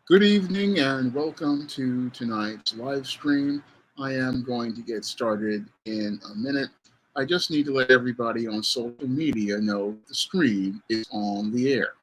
Good evening and welcome to tonight's live stream. I am going to get started in a minute. I just need to let everybody on social media know the stream is on the air.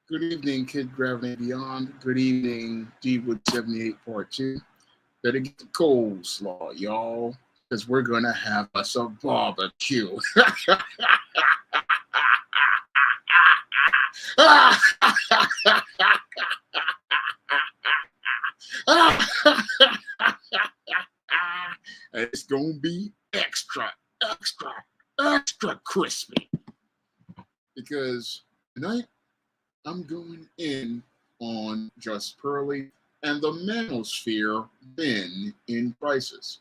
Good evening, Kid Gravity Beyond. Good evening, D-Wood 78 Part 2. Better get the coleslaw, y'all, because we're going to have us a barbecue. It's going to be extra, extra crispy. Because tonight, I'm going in on just Pearly and the Manosphere men in crisis.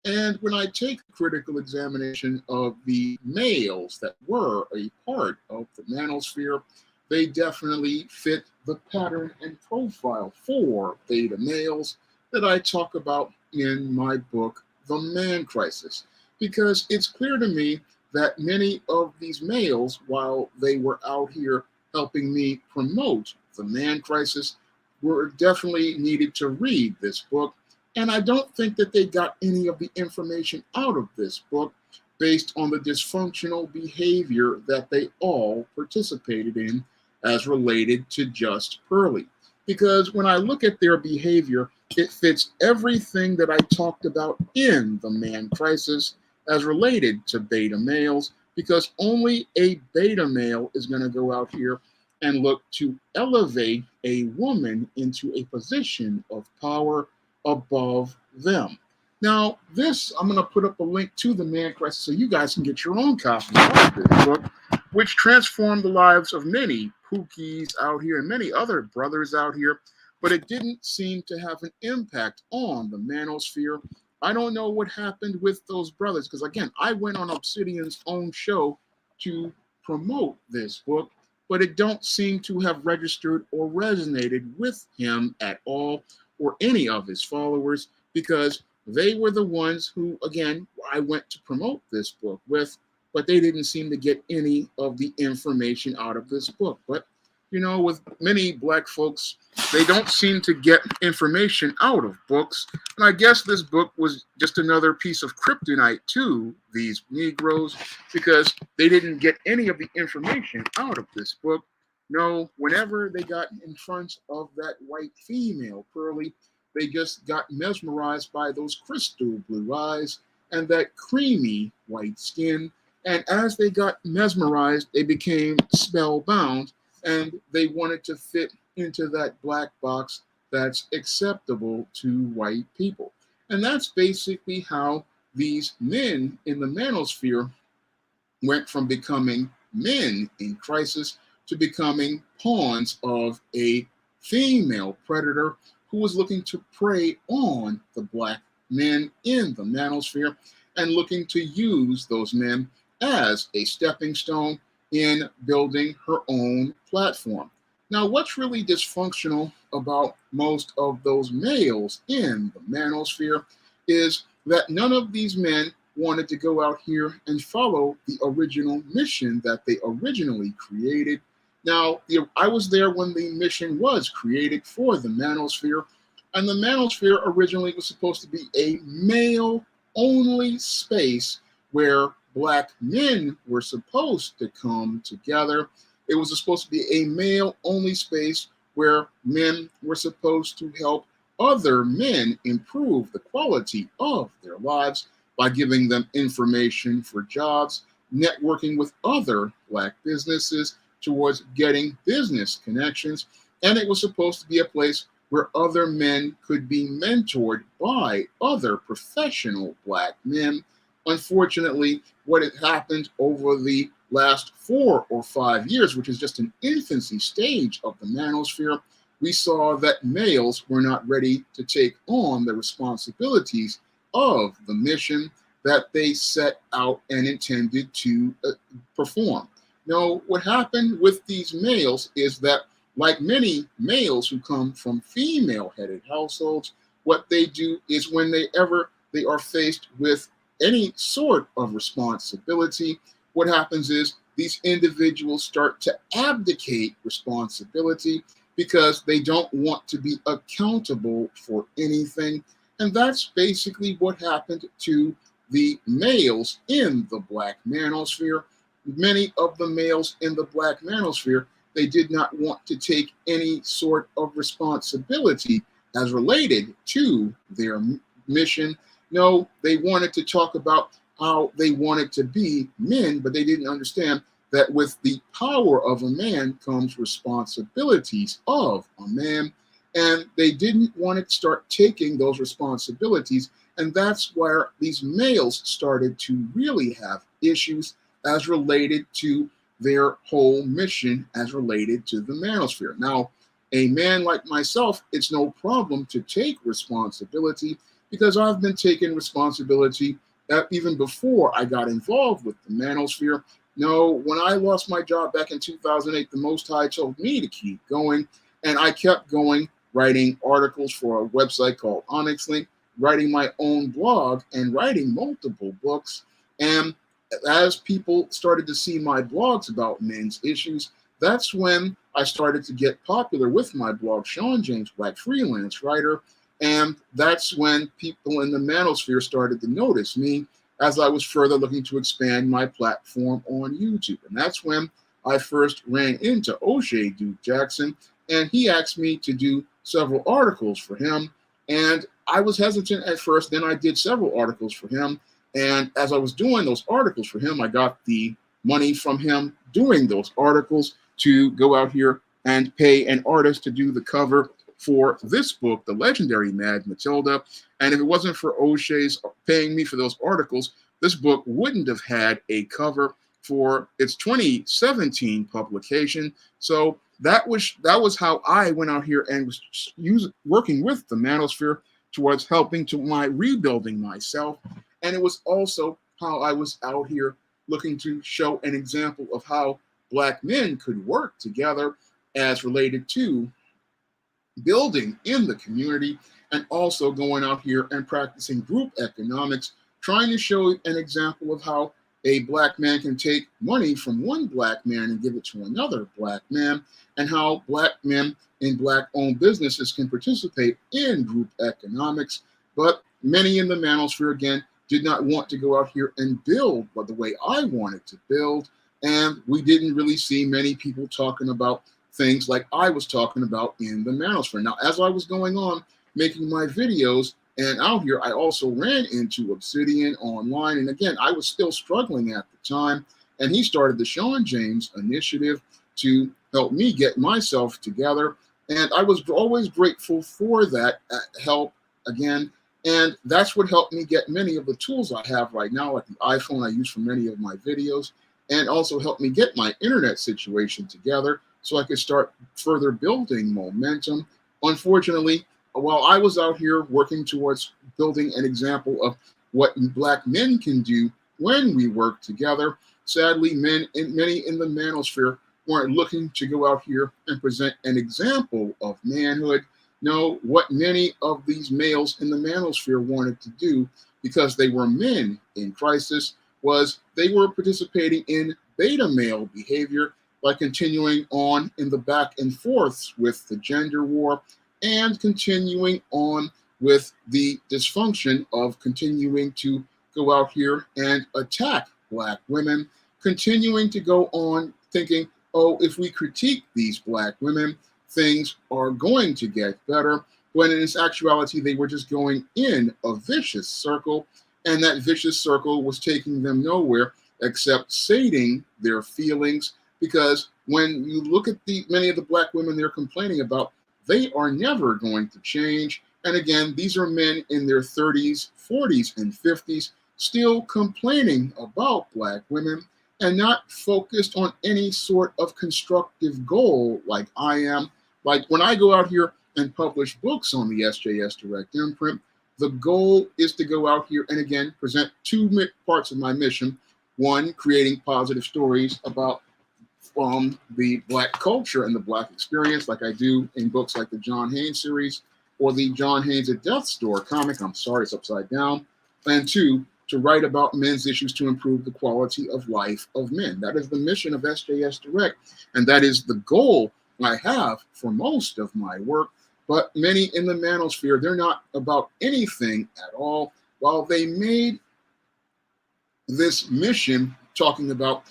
And when I take a critical examination of the males that were a part of the Manosphere, they definitely fit the pattern and profile for beta males that I talk about in my book, The Man Crisis. Because it's clear to me that many of these males, while they were out here helping me promote the Man Crisis, were definitely needed to read this book. And I don't think that they got any of the information out of this book based on the dysfunctional behavior that they all participated in as related to just Pearly. Because when I look at their behavior, it fits everything that I talked about in the Man Crisis as related to beta males, because only a beta male is going to go out here and look to elevate a woman into a position of power above them. Now, this, I'm going to put up a link to the Man Crisis so you guys can get your own copy of this book, which transformed the lives of many Pookies out here and many other brothers out here, but it didn't seem to have an impact on the Manosphere. I don't know what happened with those brothers, because again, I went on Obsidian's own show to promote this book, but it don't seem to have registered or resonated with him at all or any of his followers, because they were the ones who, again, I went to promote this book with, but they didn't seem to get any of the information out of this book. But, you know, with many black folks, they don't seem to get information out of books. And I guess this book was just another piece of kryptonite to these Negroes, because they didn't get any of the information out of this book. No, whenever they got in front of that white female, Pearly, they just got mesmerized by those crystal blue eyes and that creamy white skin. And as they got mesmerized, they became spellbound and they wanted to fit into that black box that's acceptable to white people. And that's basically how these men in the manosphere went from becoming men in crisis to becoming pawns of a female predator who was looking to prey on the black men in the manosphere and looking to use those men as a stepping stone in building her own platform. Now, what's really dysfunctional about most of those males in the manosphere is that none of these men wanted to go out here and follow the original mission that they originally created. Now, I was there when the mission was created for the manosphere, and the manosphere originally was supposed to be a male-only space where black men were supposed to come together. It was supposed to be a male-only space where men were supposed to help other men improve the quality of their lives by giving them information for jobs, networking with other black businesses towards getting business connections. And it was supposed to be a place where other men could be mentored by other professional black men. Unfortunately, what had happened over the last 4 or 5 years, which is just an infancy stage of the manosphere, we saw that males were not ready to take on the responsibilities of the mission that they set out and intended to perform. Now, what happened with these males is that, like many males who come from female-headed households, what they do is when they are faced with any sort of responsibility, what happens is these individuals start to abdicate responsibility because they don't want to be accountable for anything. And that's basically what happened to the males in the black manosphere. Many of the males in the black manosphere, they did not want to take any sort of responsibility as related to their mission. No, they wanted to talk about how they wanted to be men, but they didn't understand that with the power of a man comes responsibilities of a man. And they didn't want to start taking those responsibilities. And that's where these males started to really have issues as related to their whole mission as related to the manosphere. Now, a man like myself, it's no problem to take responsibility because I've been taking responsibility even before I got involved with the manosphere. No, when I lost my job back in 2008, the Most High told me to keep going, and I kept going, writing articles for a website called OnyxLink, writing my own blog, and writing multiple books. And as people started to see my blogs about men's issues, that's when I started to get popular with my blog, Sean James Black Freelance Writer. And that's when people in the manosphere started to notice me as I was further looking to expand my platform on YouTube. And that's when I first ran into O'Shea Duke Jackson, and he asked me to do several articles for him. And I was hesitant at first, then I did several articles for him. And as I was doing those articles for him, I got the money from him doing those articles to go out here and pay an artist to do the cover for this book, The Legendary Mad Matilda. And if it wasn't for O'Shea's paying me for those articles, this book wouldn't have had a cover for its 2017 publication. So that was how I went out here and was working with the manosphere towards helping to my rebuilding myself. And it was also how I was out here looking to show an example of how Black men could work together as related to building in the community, and also going out here and practicing group economics, trying to show an example of how a Black man can take money from one Black man and give it to another Black man, and how Black men in Black-owned businesses can participate in group economics. But many in the manosphere, again, did not want to go out here and build the way I wanted to build, and we didn't really see many people talking about things like I was talking about in the manosphere. Now, as I was going on, making my videos. And out here, I also ran into Obsidian online. And again, I was still struggling at the time. And he started the Sean James Initiative to help me get myself together. And I was always grateful for that help again. And that's what helped me get many of the tools I have right now, like the iPhone I use for many of my videos, and also helped me get my internet situation together so I could start further building momentum. Unfortunately, while I was out here working towards building an example of what Black men can do when we work together, sadly, many in the manosphere weren't looking to go out here and present an example of manhood. No, what many of these males in the manosphere wanted to do, because they were men in crisis, was they were participating in beta male behavior by continuing on in the back and forths with the gender war and continuing on with the dysfunction of continuing to go out here and attack Black women, continuing to go on thinking, oh, if we critique these Black women, things are going to get better, when in its actuality, they were just going in a vicious circle, and that vicious circle was taking them nowhere except sating their feelings, because when you look at many of the Black women they're complaining about, they are never going to change. And again, these are men in their 30s, 40s, and 50s still complaining about Black women and not focused on any sort of constructive goal like I am. Like when I go out here and publish books on the SJS Direct imprint, the goal is to go out here and again present two parts of my mission. One, creating positive stories about the Black culture and the Black experience, like I do in books like the John Haynes series or the John Haynes at Death's Door comic. I'm sorry, it's upside down. And two, to write about men's issues to improve the quality of life of men. That is the mission of SJS Direct, and that is the goal I have for most of my work. But many in the manosphere, they're not about anything at all. While they made this mission talking about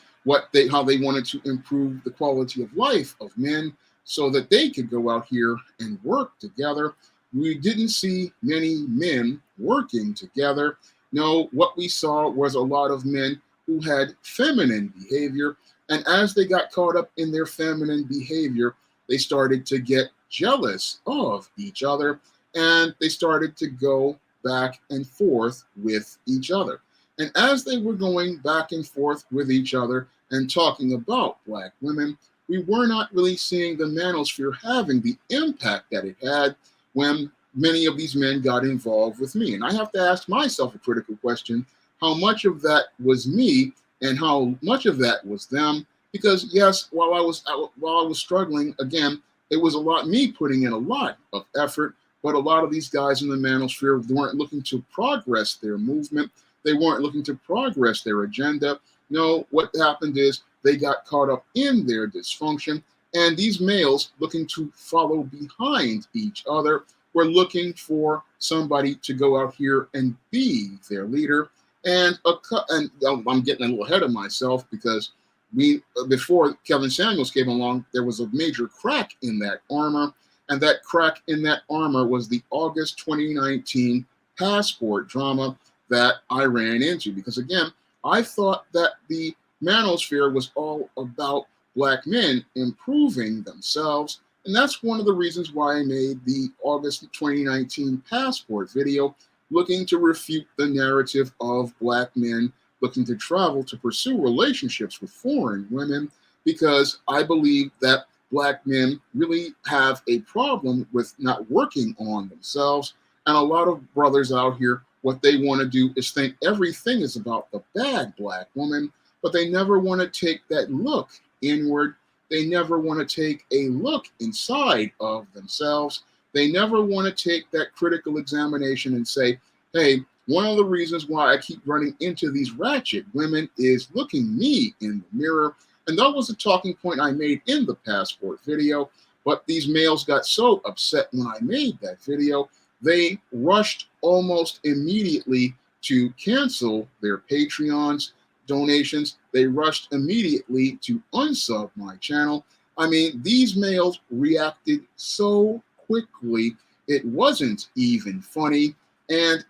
how they wanted to improve the quality of life of men so that they could go out here and work together, we didn't see many men working together. No, what we saw was a lot of men who had feminine behavior. And as they got caught up in their feminine behavior, they started to get jealous of each other, and they started to go back and forth with each other. And as they were going back and forth with each other and talking about Black women, we were not really seeing the manosphere having the impact that it had when many of these men got involved with me. And I have to ask myself a critical question: how much of that was me and how much of that was them? Because yes, while I was struggling, again, it was a lot me putting in a lot of effort, but a lot of these guys in the manosphere weren't looking to progress their movement. They weren't looking to progress their agenda. No, what happened is they got caught up in their dysfunction, and these males looking to follow behind each other were looking for somebody to go out here and be their leader. And I'm getting a little ahead of myself, because before Kevin Samuels came along, there was a major crack in that armor, and that crack in that armor was the August 2019 passport drama that I ran into. Because again, I thought that the manosphere was all about Black men improving themselves, and that's one of the reasons why I made the August 2019 passport video, looking to refute the narrative of Black men looking to travel to pursue relationships with foreign women, because I believe that Black men really have a problem with not working on themselves. And a lot of brothers out here, what they want to do is think everything is about the bad Black woman, but they never want to take that look inward. They never want to take a look inside of themselves. They never want to take that critical examination and say, hey, one of the reasons why I keep running into these ratchet women is looking me in the mirror. And that was a talking point I made in the passport video. But these males got so upset when I made that video, they rushed almost immediately to cancel their Patreons donations. They rushed immediately to unsub my channel. I mean, these males reacted so quickly it wasn't even funny. And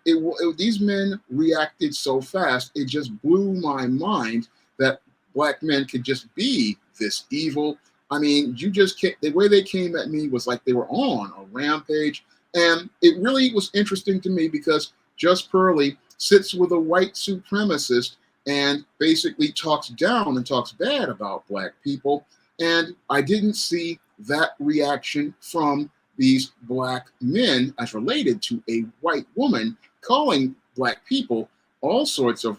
these men reacted so fast, it just blew my mind that black men could just be this evil. I mean, the way they came at me was like they were on a rampage. And it really was interesting to me because Just Pearly sits with a white supremacist and basically talks down and talks bad about black people. And I didn't see that reaction from these black men as related to a white woman calling black people all sorts of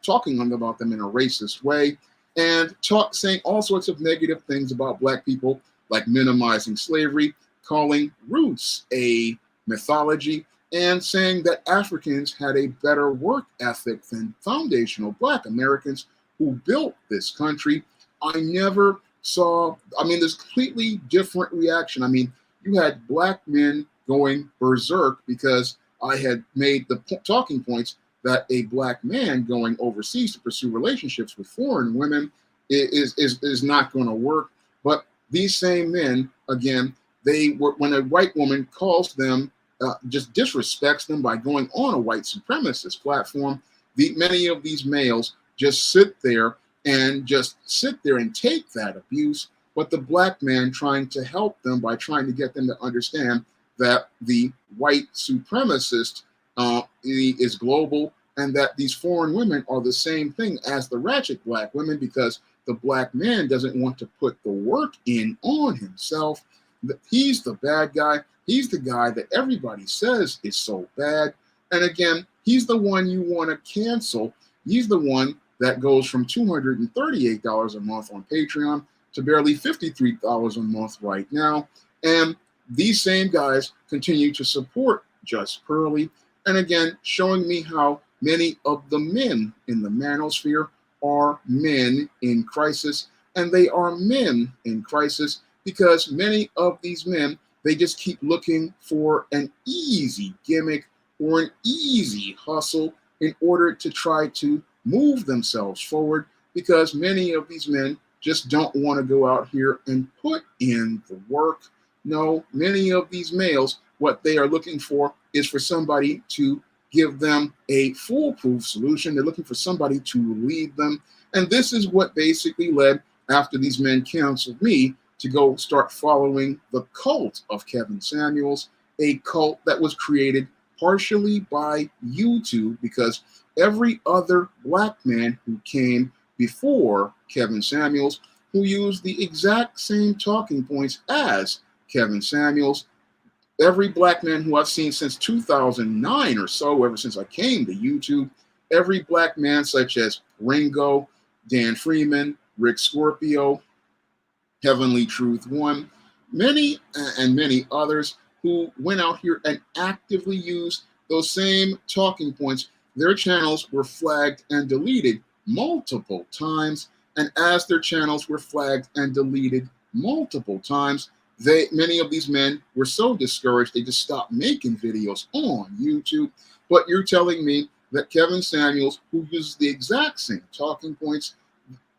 talking about them in a racist way and saying all sorts of negative things about black people, like minimizing slavery, calling roots a mythology, and saying that Africans had a better work ethic than foundational black Americans who built this country. I never saw, I mean, this completely different reaction. I mean, you had black men going berserk because I had made the talking points that a black man going overseas to pursue relationships with foreign women is not going to work. But these same men, again, when a white woman calls them, just disrespects them by going on a white supremacist platform, many of these males just sit there and take that abuse. But the black man trying to help them by trying to get them to understand that the white supremacist is global and that these foreign women are the same thing as the ratchet black women, because the black man doesn't want to put the work in on himself. He's the bad guy. He's the guy that everybody says is so bad. And again, he's the one you want to cancel. He's the one that goes from $238 a month on Patreon to barely $53 a month right now. And these same guys continue to support Just Pearly. And again, showing me how many of the men in the manosphere are men in crisis. And they are men in crisis because many of these men, they just keep looking for an easy gimmick or an easy hustle in order to try to move themselves forward, because many of these men just don't want to go out here and put in the work. No, many of these males, what they are looking for is for somebody to give them a foolproof solution. They're looking for somebody to lead them. And this is what basically led, after these men counseled me, to go start following the cult of Kevin Samuels, a cult that was created partially by YouTube, because every other black man who came before Kevin Samuels, who used the exact same talking points as Kevin Samuels, every black man who I've seen since 2009 or so, ever since I came to YouTube, every black man such as Ringo, Dan Freeman, Rick Scorpio, Heavenly Truth One, many and many others who went out here and actively used those same talking points, their channels were flagged and deleted multiple times. And as their channels were flagged and deleted multiple times, many of these men were so discouraged, they just stopped making videos on YouTube. But you're telling me that Kevin Samuels, who uses the exact same talking points,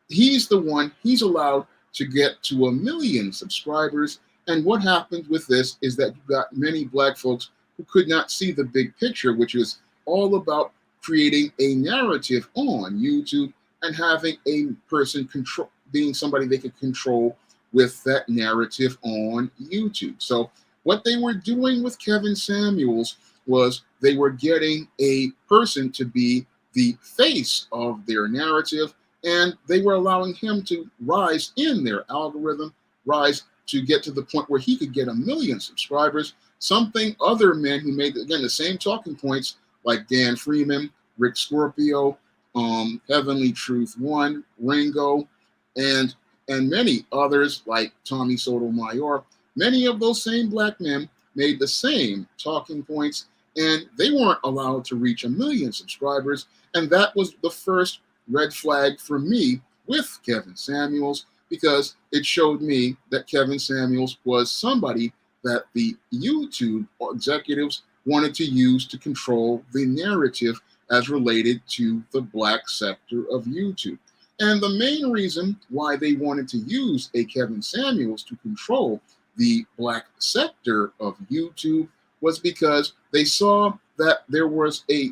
he's the one, he's allowed to get to 1 million subscribers. And what happened with this is that you got many black folks who could not see the big picture, which is all about creating a narrative on YouTube and having a person being somebody they could control with that narrative on YouTube. So what they were doing with Kevin Samuels was they were getting a person to be the face of their narrative, and they were allowing him to rise in their algorithm, rise to get to the point where he could get 1 million subscribers, something other men who made, again, the same talking points, like Dan Freeman, Rick Scorpio, Heavenly Truth One, Ringo, and many others like Tommy Sotomayor, many of those same black men made the same talking points, and they weren't allowed to reach 1 million subscribers. And that was the first red flag for me with Kevin Samuels, because it showed me that Kevin Samuels was somebody that the YouTube executives wanted to use to control the narrative as related to the black sector of YouTube. And the main reason why they wanted to use a Kevin Samuels to control the black sector of YouTube was because they saw that there was a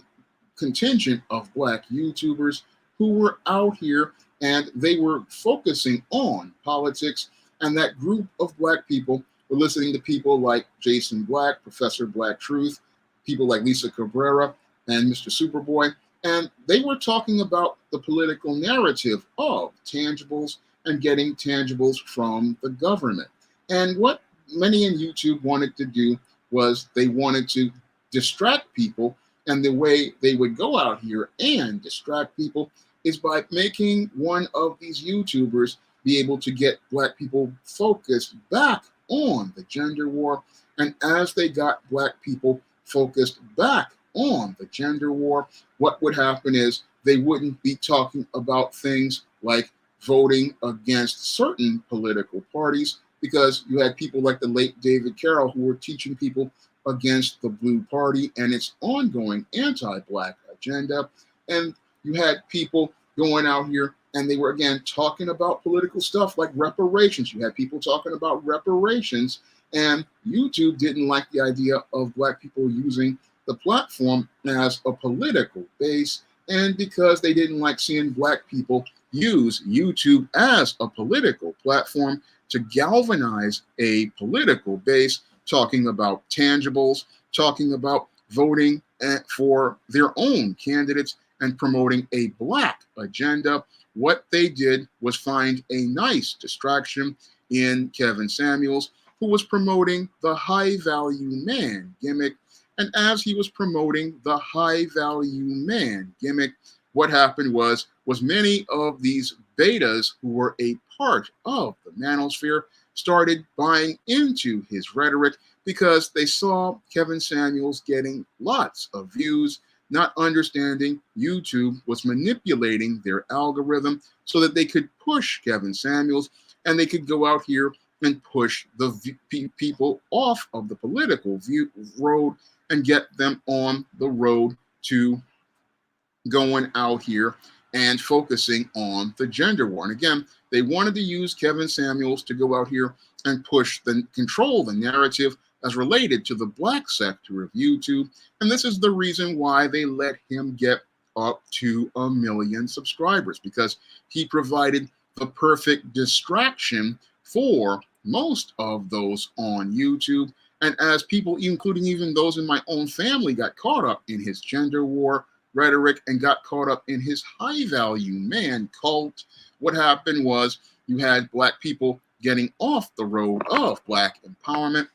contingent of black YouTubers who were out here and they were focusing on politics. And that group of black people were listening to people like Jason Black, Professor Black Truth, people like Lisa Cabrera and Mr. Superboy. And they were talking about the political narrative of tangibles and getting tangibles from the government. And what many in YouTube wanted to do was they wanted to distract people. And the way they would go out here and distract people is by making one of these YouTubers be able to get black people focused back on the gender war. And as they got black people focused back on the gender war, what would happen is they wouldn't be talking about things like voting against certain political parties, because you had people like the late David Carroll who were teaching people against the Blue Party and its ongoing anti-black agenda. And you had people going out here and they were, again, talking about political stuff like reparations. You had people talking about reparations, and YouTube didn't like the idea of black people using the platform as a political base. And because they didn't like seeing black people use YouTube as a political platform to galvanize a political base, talking about tangibles, talking about voting for their own candidates and promoting a black agenda, what they did was find a nice distraction in Kevin Samuels, who was promoting the high value man gimmick. And as he was promoting the high value man gimmick, what happened was many of these betas who were a part of the Manosphere started buying into his rhetoric because they saw Kevin Samuels getting lots of views, not understanding YouTube was manipulating their algorithm so that they could push Kevin Samuels and they could go out here and push the people off of the political road and get them on the road to going out here and focusing on the gender war. And again, they wanted to use Kevin Samuels to go out here and control the narrative as related to the black sector of YouTube. And this is the reason why they let him get up to 1 million subscribers, because he provided the perfect distraction for most of those on YouTube. And as people, including even those in my own family, got caught up in his gender war rhetoric and got caught up in his high value man cult, what happened was you had black people getting off the road of black empowerment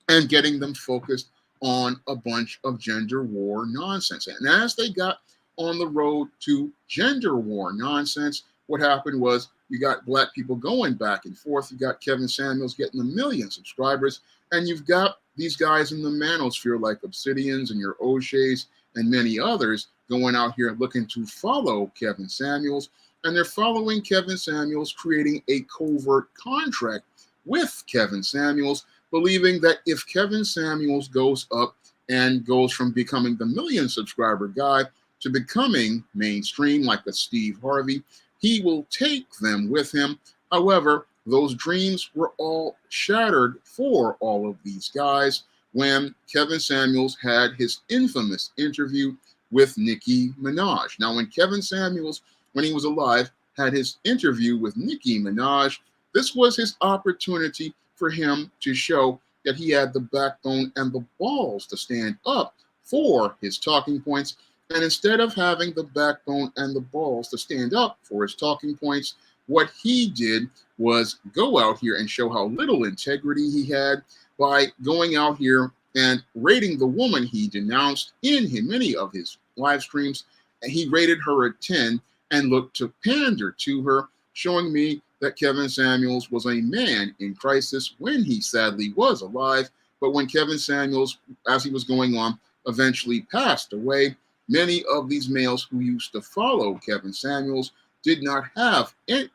and getting them focused on a bunch of gender war nonsense. And as they got on the road to gender war nonsense, what happened was you got black people going back and forth. You got Kevin Samuels getting 1 million subscribers, and you've got these guys in the manosphere like Obsidians and your O'Shea's and many others going out here looking to follow Kevin Samuels. And they're following Kevin Samuels, creating a covert contract with Kevin Samuels, believing that if Kevin Samuels goes up and goes from becoming the 1 million subscriber guy to becoming mainstream like a Steve Harvey, he will take them with him. However, those dreams were all shattered for all of these guys when Kevin Samuels had his infamous interview with Nicki Minaj. Now, when Kevin Samuels, when he was alive, had his interview with Nicki Minaj, this was his opportunity for him to show that he had the backbone and the balls to stand up for his talking points. And instead of having the backbone and the balls to stand up for his talking points, what he did was go out here and show how little integrity he had by going out here and rating the woman he denounced in many of his live streams. And he rated her a 10 and looked to pander to her, showing me that Kevin Samuels was a man in crisis when he sadly was alive. But when Kevin Samuels, as he was going on, eventually passed away, many of these males who used to follow Kevin Samuels did not have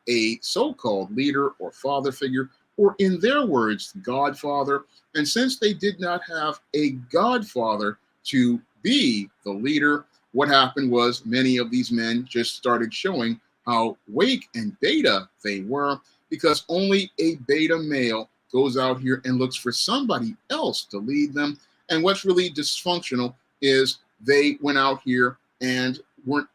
a so-called leader or father figure, or in their words, godfather. And since they did not have a godfather to be the leader, what happened was many of these men just started showing how weak and beta they were, because only a beta male goes out here and looks for somebody else to lead them. And what's really dysfunctional is they went out here and were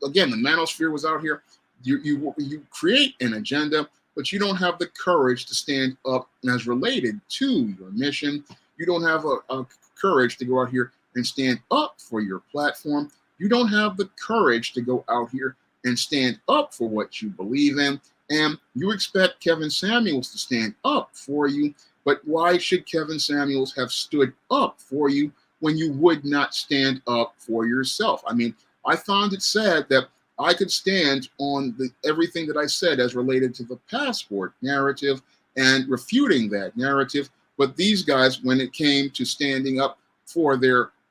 again, the manosphere was out here. You create an agenda, but you don't have the courage to stand up as related to your mission. You don't have a courage to go out here and stand up for your platform. You don't have the courage to go out here and stand up for what you believe in. And you expect Kevin Samuels to stand up for you. But why should Kevin Samuels have stood up for you when you would not stand up for yourself? I mean, I found it sad that I could stand on everything that I said as related to the passport narrative and refuting that narrative. But these guys, when it came to standing up for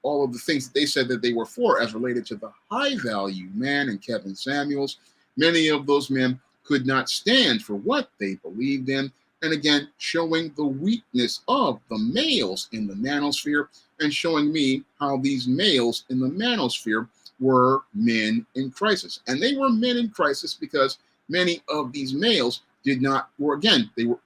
all of the things that they said that they were for as related to the high value man and Kevin Samuels, many of those men could not stand for what they believed in. And again, showing the weakness of the males in the manosphere and showing me how these males in the manosphere were men in crisis. And they were men in crisis because many of these males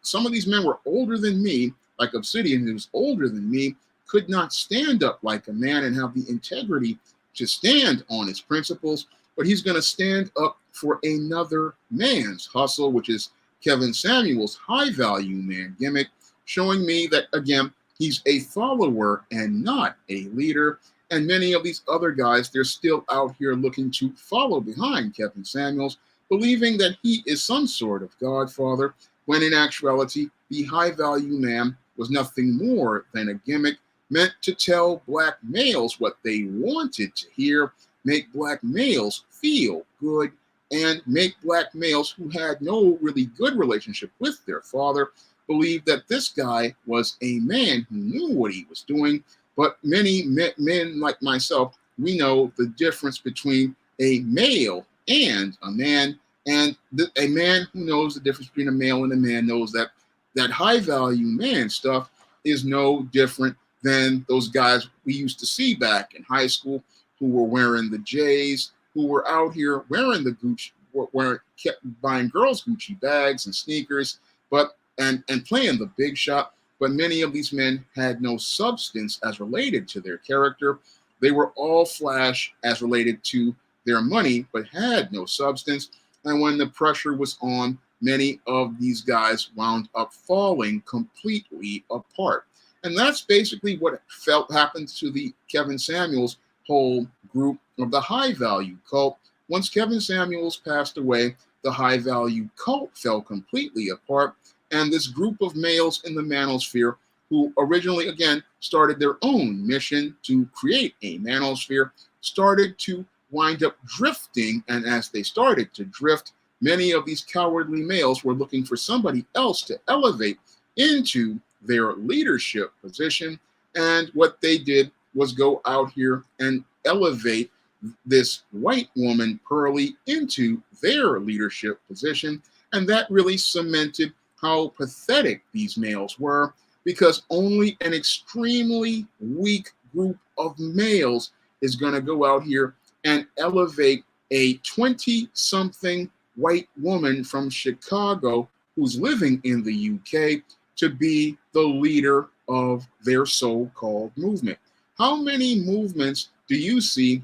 some of these men were older than me, like Obsidian, who was older than me, could not stand up like a man and have the integrity to stand on his principles. But he's going to stand up for another man's hustle, which is Kevin Samuels' high value man gimmick, showing me that, again, he's a follower and not a leader. And many of these other guys, they're still out here looking to follow behind Kevin Samuels, believing that he is some sort of godfather, when in actuality, the high value man was nothing more than a gimmick meant to tell black males what they wanted to hear, make black males feel good, and make black males who had no really good relationship with their father believe that this guy was a man who knew what he was doing. But many men like myself, we know the difference between a male and a man. And a man who knows the difference between a male and a man knows that that high value man stuff is no different than those guys we used to see back in high school who were wearing the J's, who were out here wearing the Gucci, kept buying girls Gucci bags and sneakers, and playing the big shot. But many of these men had no substance as related to their character. They were all flash as related to their money, but had no substance. And when the pressure was on, many of these guys wound up falling completely apart. And that's basically what happened to the Kevin Samuels whole group of the high value cult. Once Kevin Samuels passed away, the high value cult fell completely apart. And this group of males in the manosphere, who originally, again, started their own mission to create a manosphere, started to wind up drifting. And as they started to drift, many of these cowardly males were looking for somebody else to elevate into their leadership position. And what they did was go out here and elevate this white woman, Pearly, into their leadership position. And that really cemented how pathetic these males were, because only an extremely weak group of males is going to go out here and elevate a 20-something white woman from Chicago who's living in the UK to be the leader of their so-called movement. How many movements do you see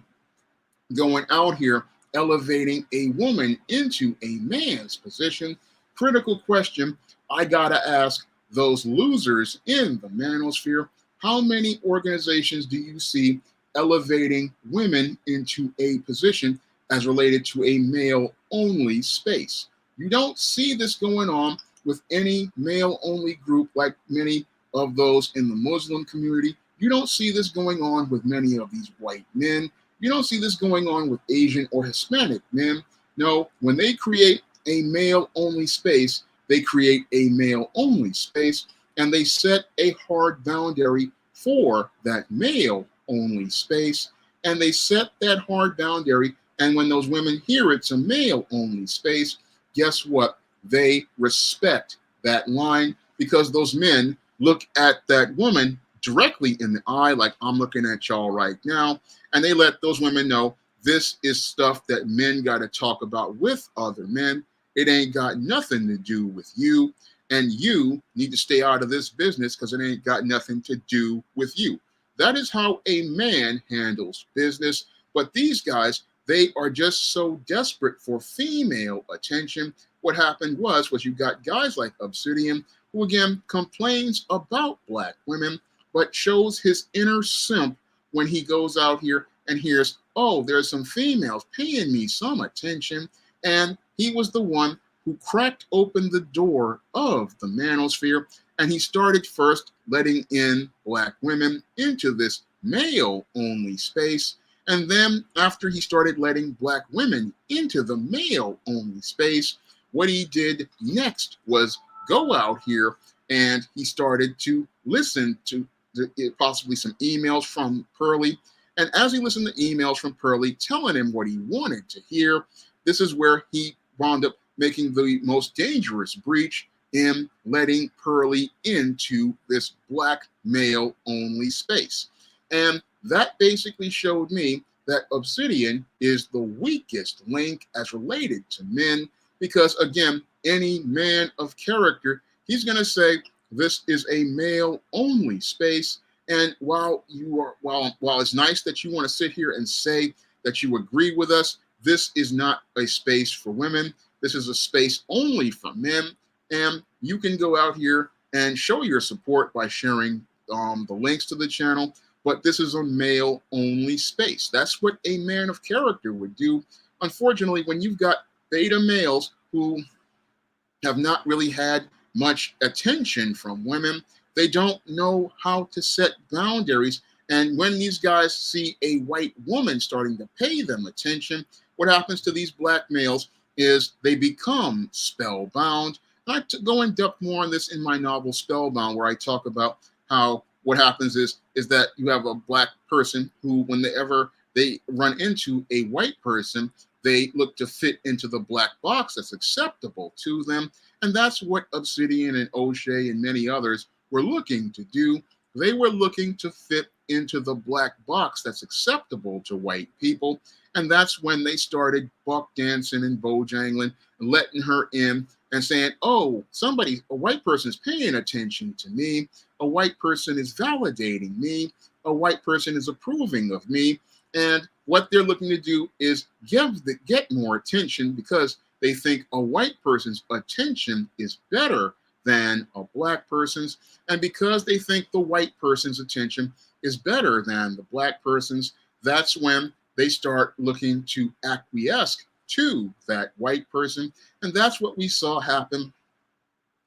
going out here elevating a woman into a man's position? Critical question I gotta ask those losers in the manosphere. How many organizations do you see elevating women into a position as related to a male-only space? You don't see this going on with any male-only group like many of those in the Muslim community. You don't see this going on with many of these white men. You don't see this going on with Asian or Hispanic men. No, when they create a male-only space, they create a male-only space, and they set a hard boundary for that male-only space, and they set that hard boundary, and when those women hear it's a male-only space, guess what? They respect that line, because those men look at that woman directly in the eye, like I'm looking at y'all right now, and they let those women know this is stuff that men got to talk about with other men. It ain't got nothing to do with you. and you need to stay out of this business because it ain't got nothing to do with you. That is how a man handles business. But these guys, they are just so desperate for female attention. What happened was you got guys like Obsidian, who again complains about black women, but shows his inner simp when he goes out here and hears, oh, there's some females paying me some attention. And he was the one who cracked open the door of the manosphere, and he started first letting in black women into this male-only space. And then after he started letting black women into the male-only space, what he did next was go out here and he started to listen to possibly some emails from Pearly. And as he listened to emails from Pearly telling him what he wanted to hear, this is where he wound up making the most dangerous breach in letting Pearly into this black male-only space. And that basically showed me that Obsidian is the weakest link as related to men, because again, any man of character, he's going to say this is a male-only space. And while it's nice that you want to sit here and say that you agree with us, this is not a space for women. This is a space only for men. And you can go out here and show your support by sharing the links to the channel. But this is a male-only space. That's what a man of character would do. Unfortunately, when you've got beta males who have not really had much attention from women, they don't know how to set boundaries. And when these guys see a white woman starting to pay them attention, what happens to these black males is they become spellbound. I go in depth more on this in my novel Spellbound, where I talk about how what happens is that you have a black person who, whenever they run into a white person, they look to fit into the black box that's acceptable to them. And that's what Obsidian and O'Shea and many others were looking to do. They were looking to fit into the black box that's acceptable to white people. And that's when they started buck dancing and bojangling and letting her in and saying, oh, a white person is paying attention to me. A white person is validating me. A white person is approving of me. And what they're looking to do is get more attention, because they think a white person's attention is better than a black person's. And because they think the white person's attention is better than the black person's, that's when they start looking to acquiesce to that white person. And that's what we saw happen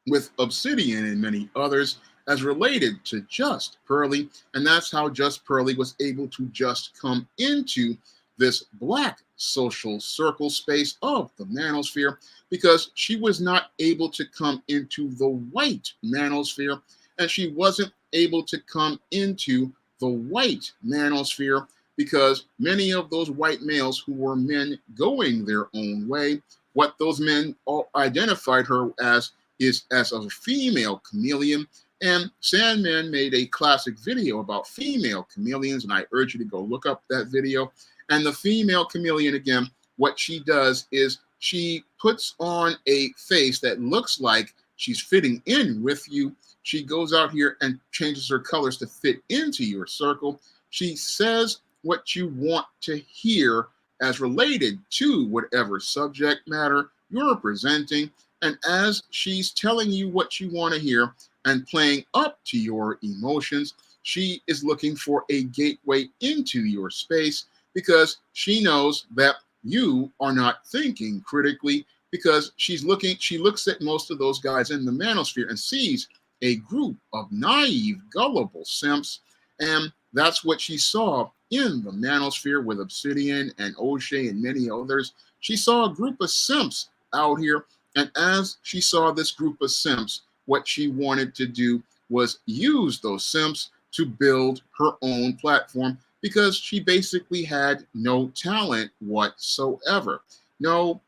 with Obsidian and many others as related to Just Pearly. And that's how Just Pearly was able to just come into this black social circle space of the manosphere, because she was not able to come into the white manosphere, and she wasn't able to come into the white manosphere because many of those white males who were men going their own way, what those men all identified her as is as a female chameleon. And Sandman made a classic video about female chameleons, and I urge you to go look up that video. And the female chameleon, again, what she does is she puts on a face that looks like she's fitting in with you. She goes out here and changes her colors to fit into your circle. She says what you want to hear as related to whatever subject matter you're presenting. And as she's telling you what you want to hear and playing up to your emotions, she is looking for a gateway into your space, because she knows that you are not thinking critically, because she looks at most of those guys in the manosphere and sees a group of naive, gullible simps. And that's what she saw in the manosphere with Obsidian and O'Shea and many others. She saw a group of simps out here. And as she saw this group of simps, what she wanted to do was use those simps to build her own platform, because she basically had no talent whatsoever. No,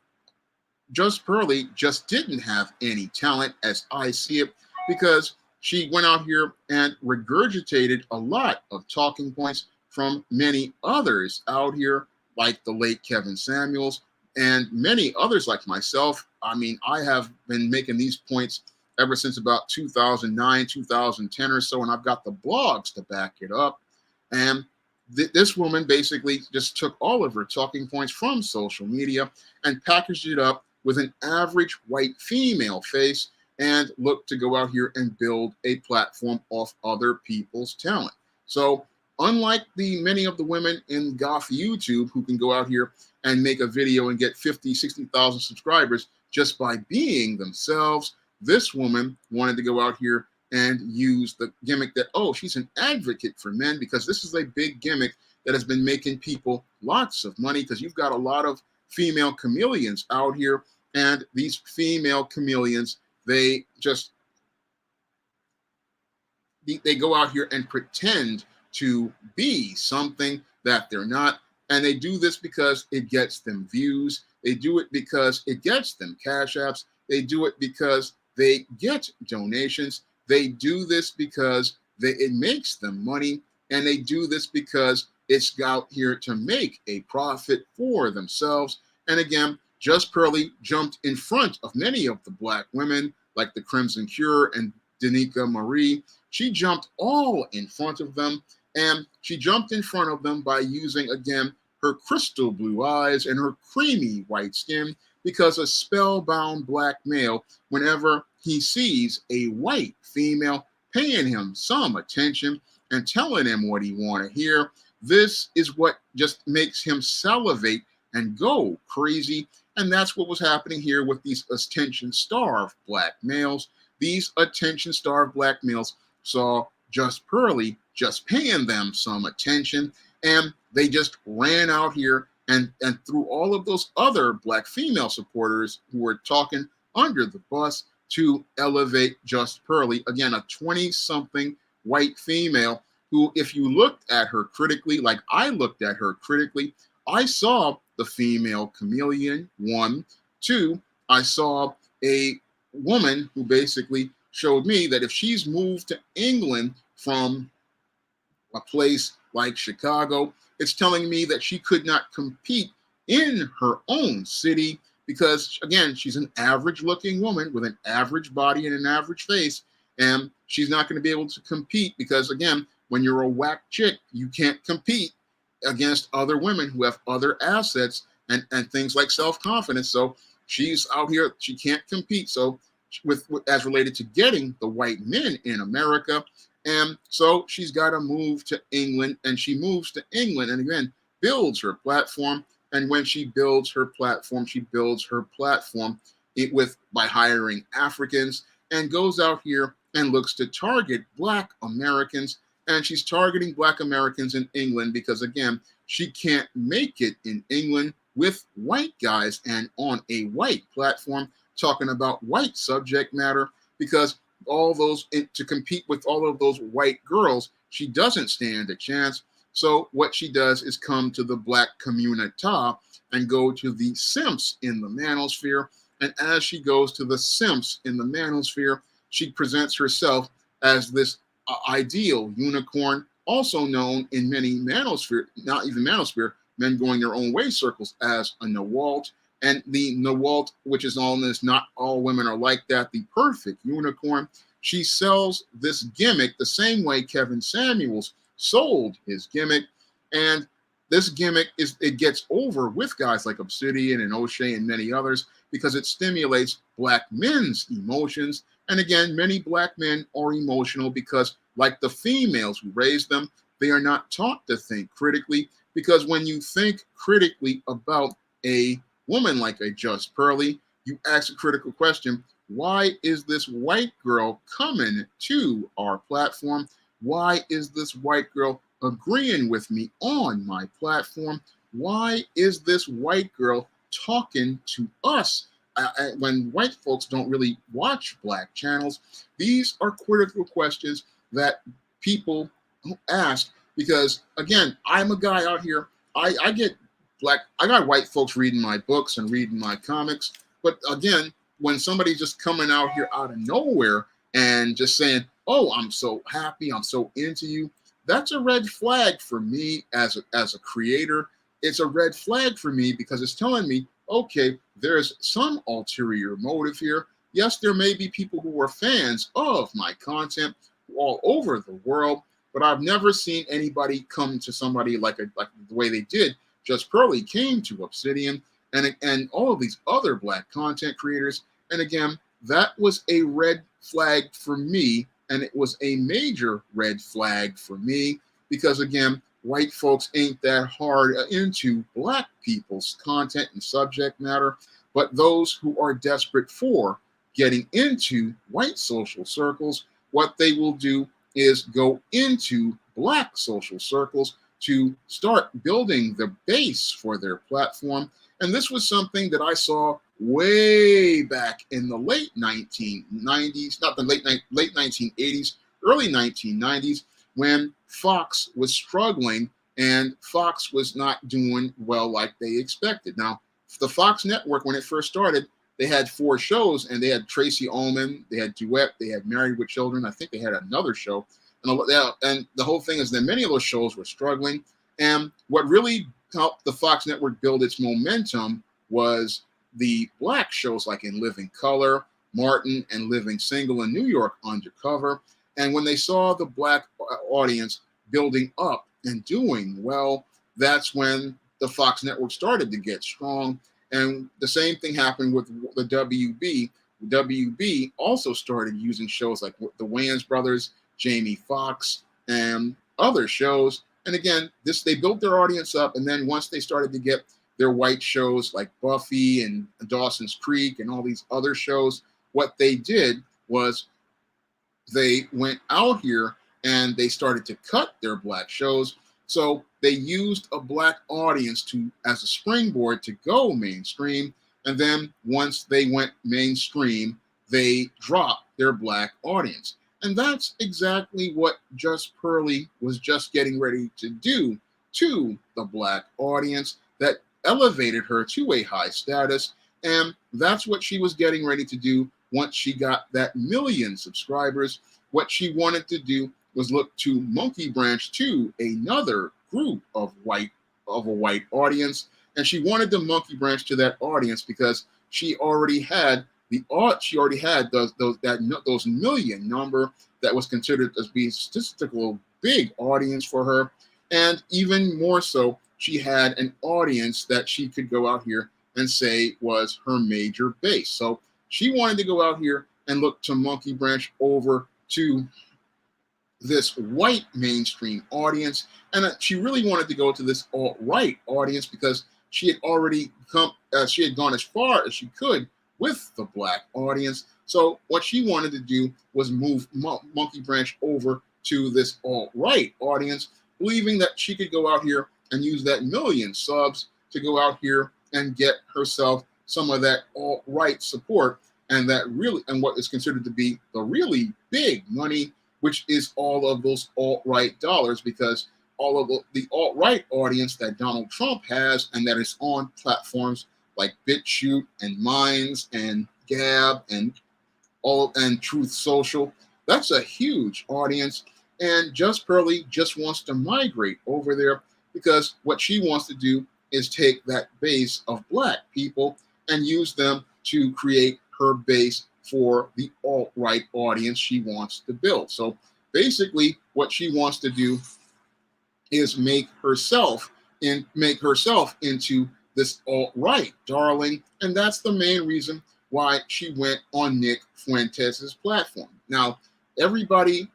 Just Pearly just didn't have any talent as I see it, because she went out here and regurgitated a lot of talking points from many others out here, like the late Kevin Samuels and many others like myself. I mean, I have been making these points ever since about 2009, 2010 or so, and I've got the blogs to back it up. And this woman basically just took all of her talking points from social media and packaged it up with an average white female face and looked to go out here and build a platform off other people's talent. So unlike the many of the women in goth YouTube who can go out here and make a video and get 50, 60,000 subscribers just by being themselves, this woman wanted to go out here and use the gimmick that, oh, she's an advocate for men, because this is a big gimmick that has been making people lots of money, because you've got a lot of female chameleons out here, and these female chameleons, they go out here and pretend to be something that they're not, and they do this because it gets them views. They do it because it gets them cash apps. They do it because they get donations. They do this because it makes them money, and they do this because it's out here to make a profit for themselves. And again, Just Pearly jumped in front of many of the black women, like the Crimson Cure and Danica Marie. She jumped all in front of them, and she jumped in front of them by using, again, her crystal blue eyes and her creamy white skin, because a spellbound black male, whenever he sees a white female paying him some attention and telling him what he want to hear, this is what just makes him salivate and go crazy. And that's what was happening here with these attention-starved black males. These attention-starved black males saw Just Pearly just paying them some attention, and they just ran out here and threw all of those other black female supporters who were talking under the bus to elevate Just Pearly. Again, a 20-something white female who, if you looked at her critically, like I looked at her critically, I saw the female chameleon, one. Two, I saw a woman who basically showed me that if she's moved to England from a place like Chicago, it's telling me that she could not compete in her own city because, again, she's an average-looking woman with an average body and an average face, and she's not going to be able to compete because, again, when you're a whack chick, you can't compete against other women who have other assets and things like self-confidence. So she's out here, she can't compete. So with as related to getting the white men in America, and so she's got to move to England, and she moves to England and again builds her platform. And when she builds her platform, by hiring Africans, and goes out here and looks to target Black Americans. And she's targeting Black Americans in England because, again, she can't make it in England with white guys and on a white platform talking about white subject matter, because all those, to compete with all of those white girls, she doesn't stand a chance. So what she does is come to the Black community and go to the simps in the Manosphere. And as she goes to the simps in the Manosphere, she presents herself as this ideal unicorn, also known in many Manosphere, not even Manosphere, men going their own way circles, as a Nawalt. And the Nawalt, which is known as not all women are like that, the perfect unicorn. She sells this gimmick the same way Kevin Samuels sold his gimmick. And this gimmick it gets over with guys like Obsidian and O'Shea and many others because it stimulates Black men's emotions. And again, many Black men are emotional because, like the females who raised them, they are not taught to think critically, because when you think critically about a woman like a Just Pearly, you ask a critical question: why is this white girl coming to our platform? Why is this white girl agreeing with me on my platform? Why is this white girl talking to us when white folks don't really watch Black channels? These are critical questions that people ask because, again, I'm a guy out here. I get I got white folks reading my books and reading my comics. But again, when somebody's just coming out here out of nowhere and just saying, oh, I'm so happy, I'm so into you, that's a red flag for me as a creator. It's a red flag for me because it's telling me, okay, there's some ulterior motive here. Yes, there may be people who are fans of my content all over the world, but I've never seen anybody come to somebody like the way they did. Just Pearly came to Obsidian and all of these other Black content creators. And again, that was a red flag for me, and it was a major red flag for me because again, white folks ain't that hard into Black people's content and subject matter, but those who are desperate for getting into white social circles, what they will do is go into Black social circles to start building the base for their platform. And this was something that I saw way back in the late 1990s, not the late 1980s, early 1990s, when Fox was struggling and Fox was not doing well like they expected. Now, the Fox network, when it first started, they had 4 shows, and they had Tracy Ullman, they had Duet, they had Married with Children. I think they had another show. And the whole thing is that many of those shows were struggling. And what really helped the Fox network build its momentum was the Black shows like In Living Color, Martin, and Living Single in New York Undercover. And when they saw the Black audience building up and doing well, that's when the Fox network started to get strong. And the same thing happened with the WB. WB also started using shows like the Wayans Brothers, Jamie Foxx, and other shows. And again, they built their audience up. And then once they started to get their white shows like Buffy and Dawson's Creek and all these other shows, what they did was they went out here and they started to cut their Black shows. So they used a Black audience as a springboard to go mainstream. And then once they went mainstream, they dropped their Black audience. And that's exactly what Just Pearly was just getting ready to do to the Black audience that elevated her to a high status. And that's what she was getting ready to do once she got that 1 million subscribers. What she wanted to do was look to monkey branch to another group of a white audience, and she wanted to monkey branch to that audience because she already had those million number that was considered as being statistical big audience for her, and even more so, she had an audience that she could go out here and say was her major base. So she wanted to go out here and look to monkey branch over to this white mainstream audience, and she really wanted to go to this alt-right audience because she had already gone as far as she could with the Black audience. So what she wanted to do was move monkey branch over to this alt-right audience, believing that she could go out here and use that 1 million subs to go out here and get herself some of that alt-right support, and what is considered to be the really big money, which is all of those alt-right dollars, because all of the alt-right audience that Donald Trump has and that is on platforms like BitChute and Minds and Gab and Truth Social, that's a huge audience. And Just Pearly just wants to migrate over there because what she wants to do is take that base of Black people and use them to create her base for the alt-right audience she wants to build. So basically what she wants to do is make herself into this alt-right darling, and that's the main reason why she went on Nick Fuentes' platform. Now, anybody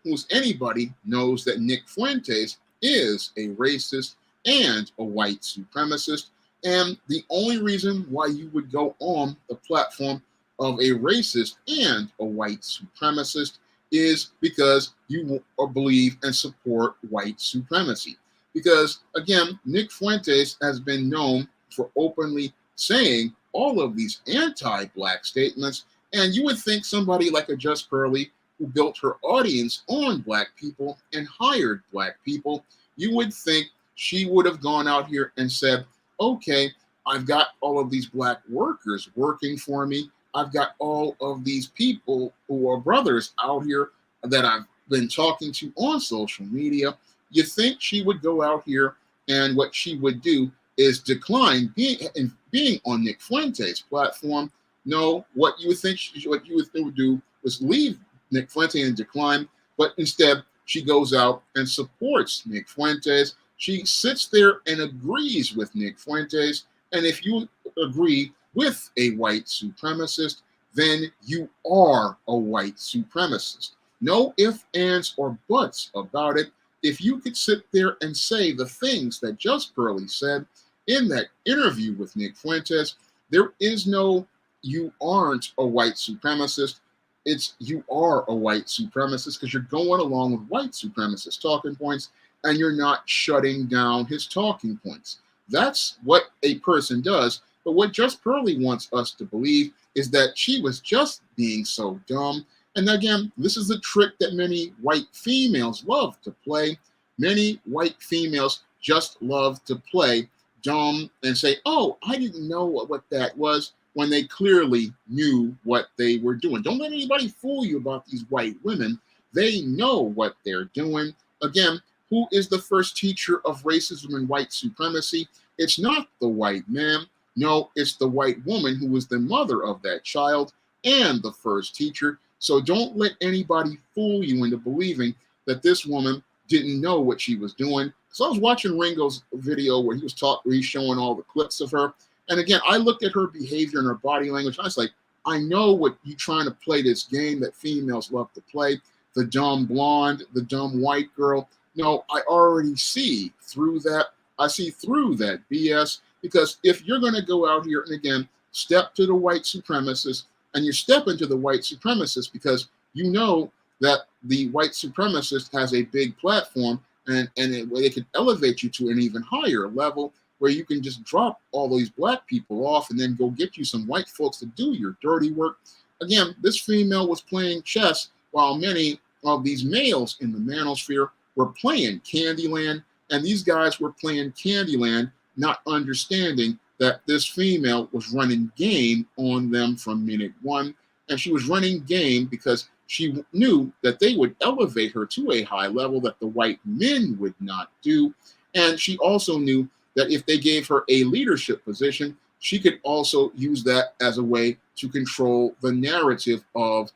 knows that Nick Fuentes is a racist and a white supremacist, and the only reason why you would go on the platform of a racist and a white supremacist is because you believe and support white supremacy. Because again, Nick Fuentes has been known for openly saying all of these anti-Black statements, and you would think somebody like a Just Pearly, who built her audience on Black people and hired Black people, you would think she would have gone out here and said, okay, I've got all of these Black workers working for me. I've got all of these people who are brothers out here that I've been talking to on social media. You think she would go out here and what she would do is decline being on Nick Fuentes' platform No, what you would think would do was leave Nick Fuentes in decline, but instead she goes out and supports Nick Fuentes. She sits there and agrees with Nick Fuentes. And if you agree with a white supremacist, then you are a white supremacist. No ifs, ands, or buts about it. If you could sit there and say the things that Just Pearly said in that interview with Nick Fuentes, there is no you aren't a white supremacist. It's you are a white supremacist because you're going along with white supremacist talking points and you're not shutting down his talking points. That's what a person does. But what Just Pearly wants us to believe is that she was just being so dumb. And again, this is a trick that many white females love to play. Many white females just love to play dumb and say, oh, I didn't know what that was, when they clearly knew what they were doing. Don't let anybody fool you about these white women. They know what they're doing. Again, who is the first teacher of racism and white supremacy? It's not the white man. No, it's the white woman who was the mother of that child and the first teacher. So don't let anybody fool you into believing that this woman didn't know what she was doing. So I was watching Ringo's video where he's showing all the clips of her. And again, I looked at her behavior and her body language. And I was like, I know what you're trying to play this game that females love to play. The dumb blonde, the dumb white girl. No, I already see through that. I see through that BS, because if you're going to go out here and again, step to the white supremacist, and you step into the white supremacist because you know that the white supremacist has a big platform and it can elevate you to an even higher level where you can just drop all these black people off and then go get you some white folks to do your dirty work. Again, this female was playing chess while many of these males in the Manosphere were playing Candyland, and these guys were playing Candyland, not understanding that this female was running game on them from minute one. And she was running game because she knew that they would elevate her to a high level that the white men would not do. And she also knew that if they gave her a leadership position, she could also use that as a way to control the narrative of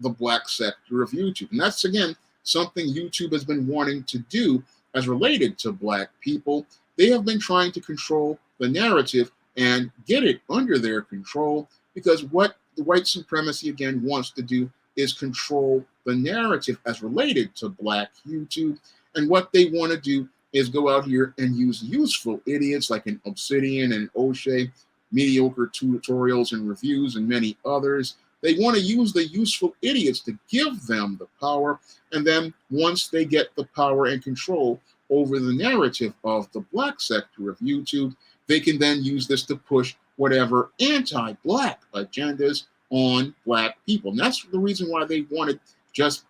the black sector of YouTube. And that's, again, something YouTube has been wanting to do as related to black people. They have been trying to control the narrative and get it under their control, because what the white supremacy, again, wants to do is control the narrative as related to black YouTube. And what they want to do is go out here and use useful idiots like an Obsidian and O'Shea, mediocre tutorials and reviews, and many others. They want to use the useful idiots to give them the power. And then once they get the power and control over the narrative of the black sector of YouTube, they can then use this to push whatever anti-black agendas on black people. And that's the reason why they wanted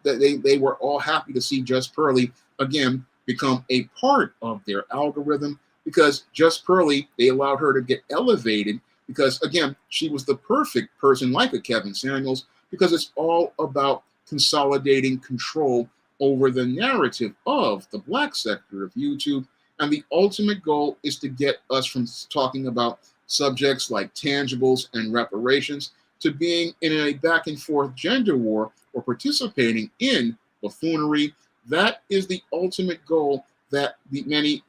they were all happy to see Just Pearly again become a part of their algorithm, because Just Pearly, they allowed her to get elevated because, again, she was the perfect person like a Kevin Samuels, because it's all about consolidating control over the narrative of the black sector of YouTube. And the ultimate goal is to get us from talking about subjects like tangibles and reparations to being in a back and forth gender war or participating in buffoonery. That is the ultimate goal that many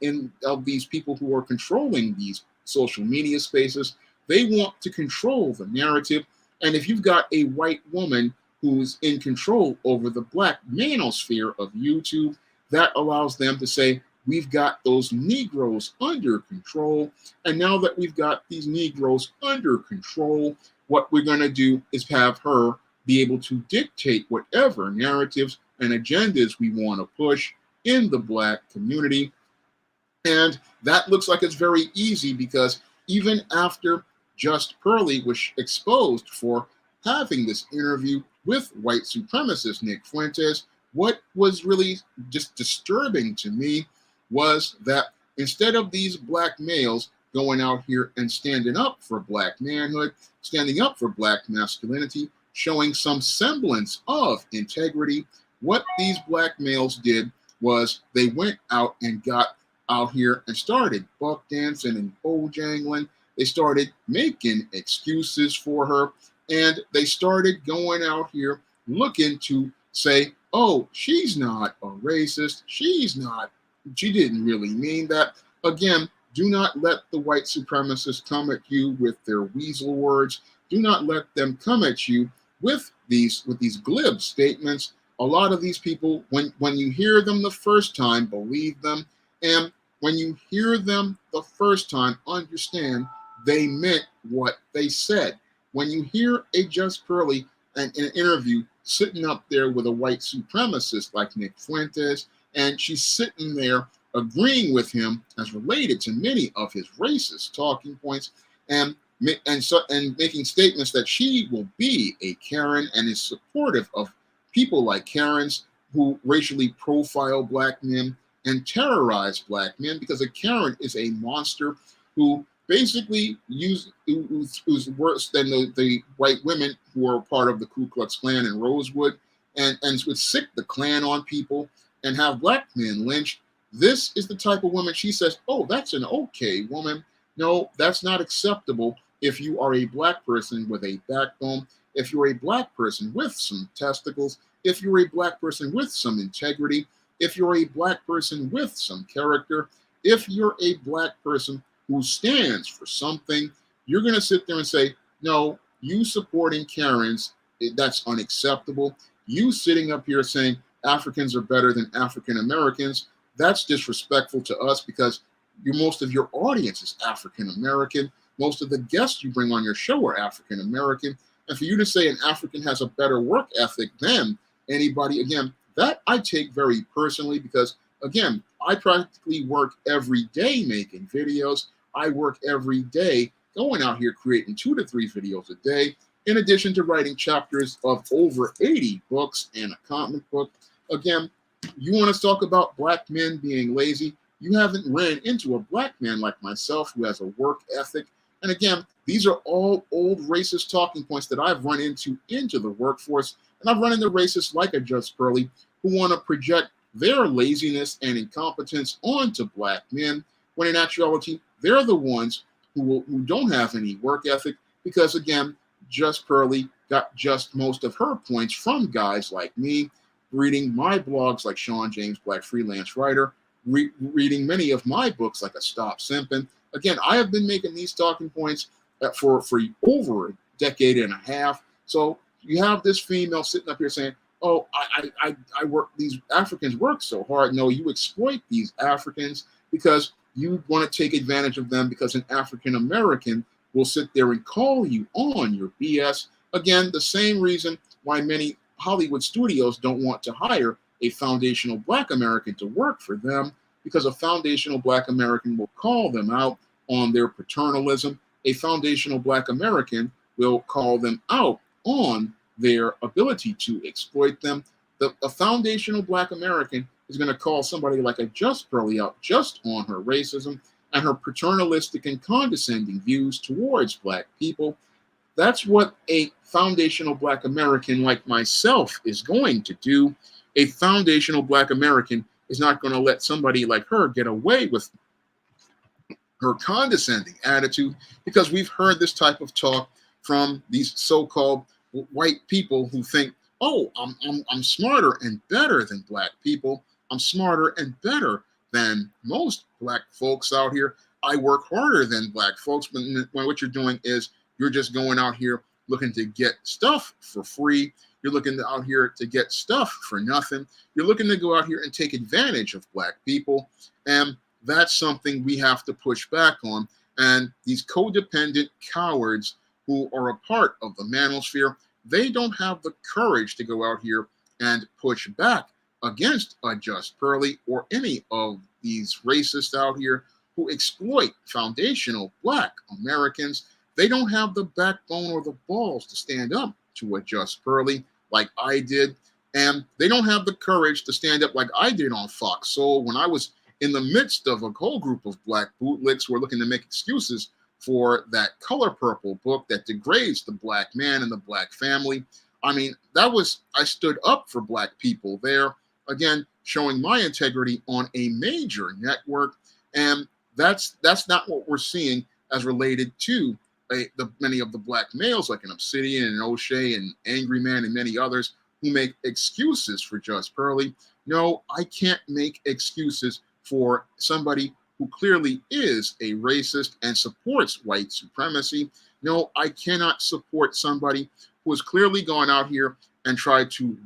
of these people who are controlling these social media spaces, they want to control the narrative. And if you've got a white woman who's in control over the black manosphere of YouTube, that allows them to say, we've got those Negroes under control. And now that we've got these Negroes under control, what we're going to do is have her be able to dictate whatever narratives and agendas we want to push in the black community. And that looks like it's very easy, because even after Just Pearly was exposed for having this interview with white supremacist Nick Fuentes, what was really just disturbing to me was that instead of these black males going out here and standing up for black manhood, standing up for black masculinity, showing some semblance of integrity, what these black males did was they went out and got out here and started buck dancing and bojangling. They started making excuses for her. And they started going out here looking to say, oh, she's not a racist. She didn't really mean that. Again, do not let the white supremacists come at you with their weasel words. Do not let them come at you with these glib statements. A lot of these people, when you hear them the first time, believe them. And when you hear them the first time, understand they meant what they said. When you hear a Just Pearly in an interview sitting up there with a white supremacist like Nick Fuentes, and she's sitting there agreeing with him as related to many of his racist talking points, and making statements that she will be a Karen and is supportive of people like Karens who racially profile black men and terrorize black men, because a Karen is a monster who basically who's worse than the white women who are part of the Ku Klux Klan in Rosewood, and would sick the Klan on people and have black men lynched. This is the type of woman she says, oh, that's an okay woman. No, that's not acceptable if you are a black person with a backbone, if you're a black person with some testicles, if you're a black person with some integrity, if you're a black person with some character, if you're a black person who stands for something, you're going to sit there and say, no, you supporting Karens, that's unacceptable. You sitting up here saying Africans are better than African Americans, that's disrespectful to us, because most of your audience is African American. Most of the guests you bring on your show are African American. And for you to say an African has a better work ethic than anybody, again, that I take very personally, because, again, I practically work every day making videos. I work every day going out here creating 2 to 3 videos a day, in addition to writing chapters of over 80 books and a comic book. Again, you want to talk about black men being lazy? You haven't ran into a black man like myself who has a work ethic. And again, these are all old racist talking points that I've run into the workforce. And I've run into racists like a Just Pearly who want to project their laziness and incompetence onto black men, when in actuality, they're the ones who don't have any work ethic, because, again, Just Pearly got just most of her points from guys like me, reading my blogs like Sean James Black Freelance Writer, reading many of my books like A Stop Simpin'. Again, I have been making these talking points for over a decade and a half. So you have this female sitting up here saying, oh, I work, these Africans work so hard. No, you exploit these Africans because you want to take advantage of them, because an African American will sit there and call you on your BS. Again, the same reason why many Hollywood studios don't want to hire a foundational black American to work for them, because a foundational black American will call them out on their paternalism. A foundational black American will call them out on their ability to exploit them. A foundational black American is going to call somebody like a Just Pearly out just on her racism and her paternalistic and condescending views towards black people. That's what a foundational black American like myself is going to do. A foundational black American is not going to let somebody like her get away with her condescending attitude, because we've heard this type of talk from these so-called white people who think, oh, I'm smarter and better than black people. I'm smarter and better than most black folks out here. I work harder than black folks, but when what you're doing is you're just going out here looking to get stuff for free. You're looking out here to get stuff for nothing. You're looking to go out here and take advantage of black people. And that's something we have to push back on. And these codependent cowards who are a part of the Manosphere, they don't have the courage to go out here and push back against a Just Pearly or any of these racists out here who exploit foundational black Americans. They don't have the backbone or the balls to stand up to a Just Pearly like I did. And they don't have the courage to stand up like I did on Fox Soul when I was in the midst of a whole group of black bootlicks who are looking to make excuses for that Color Purple book that degrades the black man and the black family. I mean, I stood up for black people there, again, showing my integrity on a major network. And that's not what we're seeing as related to many of the black males like an Obsidian and O'Shea and Angry Man and many others who make excuses for Just Pearly. No, I can't make excuses for somebody who clearly is a racist and supports white supremacy. No, I cannot support somebody who has clearly gone out here and tried to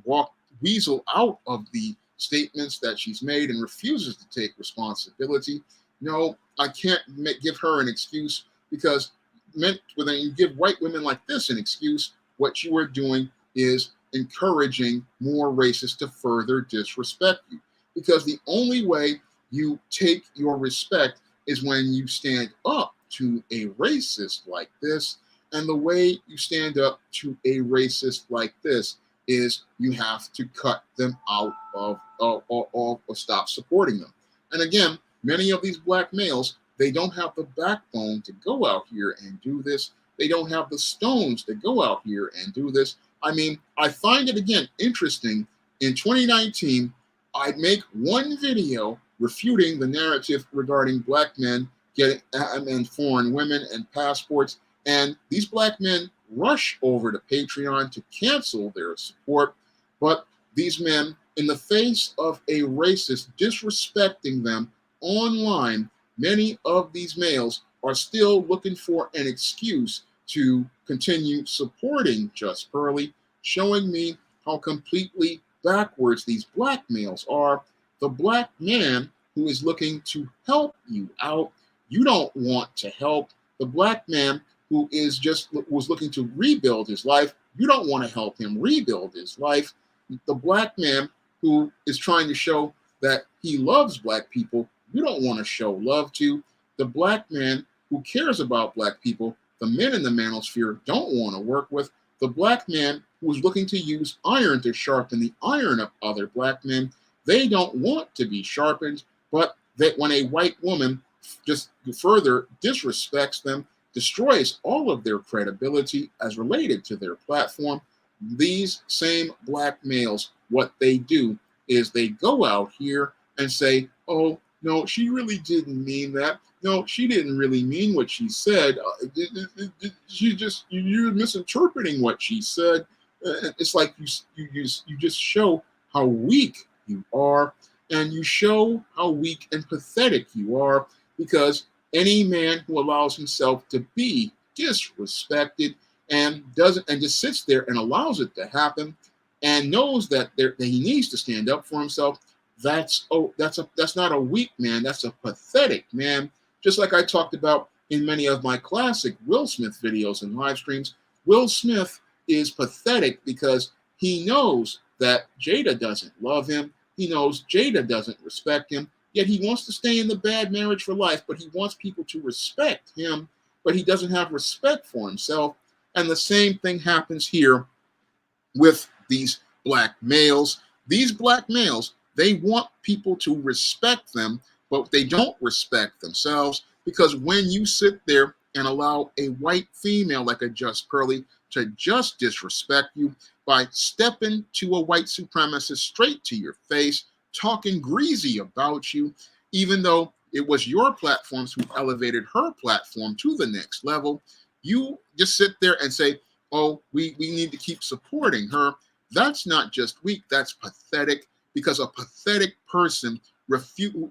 weasel out of the statements that she's made and refuses to take responsibility. No, I can't give her an excuse, because when you give white women like this an excuse, what you are doing is encouraging more racists to further disrespect you. Because the only way you take your respect is when you stand up to a racist like this. And the way you stand up to a racist like this is you have to cut them out of or stop supporting them. And again, many of these black males, they don't have the backbone to go out here and do this. They don't have the stones to go out here and do this. I mean, I find it, again, interesting. In 2019, I'd make one video refuting the narrative regarding black men getting and foreign women and passports. And these black men rush over to Patreon to cancel their support. But these men, in the face of a racist disrespecting them online, many of these males are still looking for an excuse to continue supporting Just Pearly, showing me how completely backwards these black males are. The black man who is looking to help you out, you don't want to help. The black man who was looking to rebuild his life, you don't want to help him rebuild his life. The black man who is trying to show that he loves black people, you don't want to show love to. The black man who cares about black people, the men in the manosphere don't want to work with. The black man who is looking to use iron to sharpen the iron of other black men, they don't want to be sharpened. But that when a white woman just further disrespects them, destroys all of their credibility as related to their platform, these same black males, what they do is they go out here and say, oh, no, she really didn't mean that. No, she didn't really mean what she said. You're misinterpreting what she said. It's like you just show how weak you are, and you show how weak and pathetic you are, because any man who allows himself to be disrespected and just sits there and allows it to happen and knows that he needs to stand up for himself, that's not a weak man, that's a pathetic man. Just like I talked about in many of my classic Will Smith videos and live streams, Will Smith is pathetic because he knows that Jada doesn't love him. He knows Jada doesn't respect him, yet he wants to stay in the bad marriage for life, but he wants people to respect him, but he doesn't have respect for himself. And the same thing happens here with these black males. These black males, they want people to respect them, but they don't respect themselves, because when you sit there and allow a white female like a Just Pearly to just disrespect you by stepping to a white supremacist straight to your face, talking greasy about you, even though it was your platforms who elevated her platform to the next level, you just sit there and say, oh, we need to keep supporting her. That's not just weak, that's pathetic, because a pathetic person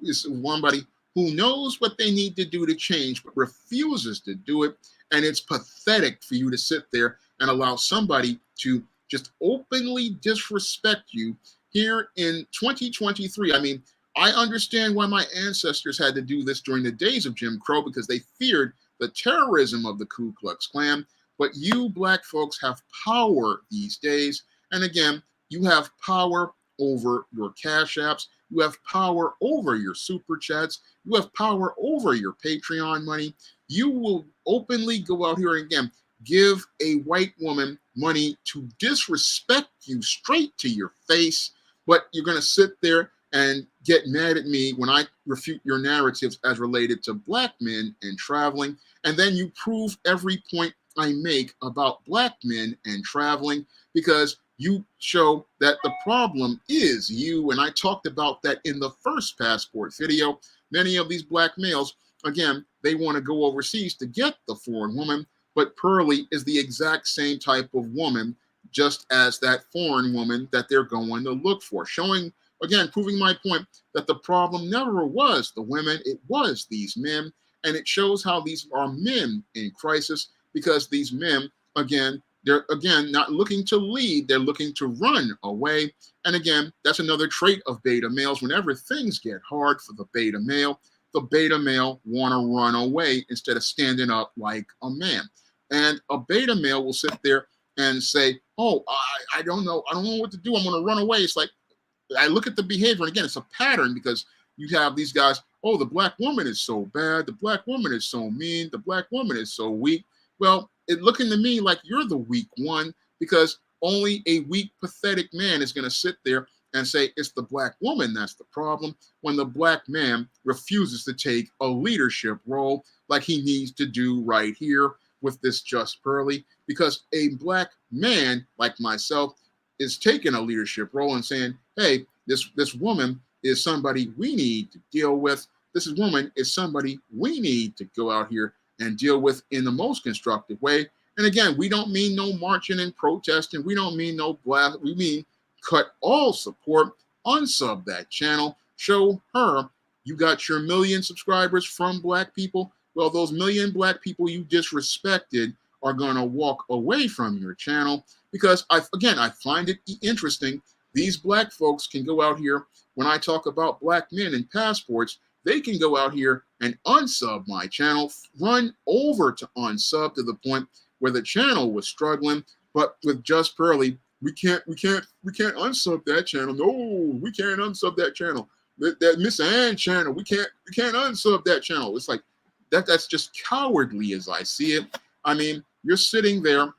is somebody who knows what they need to do to change, but refuses to do it. And it's pathetic for you to sit there and allow somebody to just openly disrespect you here in 2023. I mean, I understand why my ancestors had to do this during the days of Jim Crow, because they feared the terrorism of the Ku Klux Klan. But you black folks have power these days. And again, you have power over your Cash Apps. You have power over your Super Chats. You have power over your Patreon money. You will openly go out here and again, give a white woman money to disrespect you straight to your face, but you're going to sit there and get mad at me when I refute your narratives as related to black men and traveling, and then you prove every point I make about black men and traveling, because you show that the problem is you, and I talked about that in the first passport video. Many of these black males, again, they want to go overseas to get the foreign woman, but Pearly is the exact same type of woman, just as that foreign woman that they're going to look for. Showing, again, proving my point that the problem never was the women, it was these men. And it shows how these are men in crisis, because these men, again, they're again not looking to lead, they're looking to run away. And again, that's another trait of beta males. Whenever things get hard for the beta male want to run away instead of standing up like a man. And a beta male will sit there and say, oh, I don't know what to do, I'm going to run away. It's like, I look at the behavior, and again, it's a pattern, because you have these guys, oh, the black woman is so bad, the black woman is so mean, the black woman is so weak. Well, it's looking to me like you're the weak one, because only a weak, pathetic man is going to sit there and say it's the black woman that's the problem, when the black man refuses to take a leadership role like he needs to do right here with this Just Pearly. Because a black man like myself is taking a leadership role and saying, hey, this woman is somebody we need to deal with. This woman is somebody we need to go out here and deal with in the most constructive way. And again, we don't mean no marching and protesting. We don't mean no blast. We mean cut all support, unsub that channel, show her you got your million subscribers from black people. Well, those million black people you disrespected are going to walk away from your channel, because I find it interesting. These black folks can go out here, when I talk about black men and passports, they can go out here and unsub my channel, run over to unsub to the point where the channel was struggling. But with Just Pearly, we can't unsub that channel. No, we can't unsub that channel. That Miss Ann channel, we can't unsub that channel. It's like that's just cowardly as I see it. I mean, you're sitting there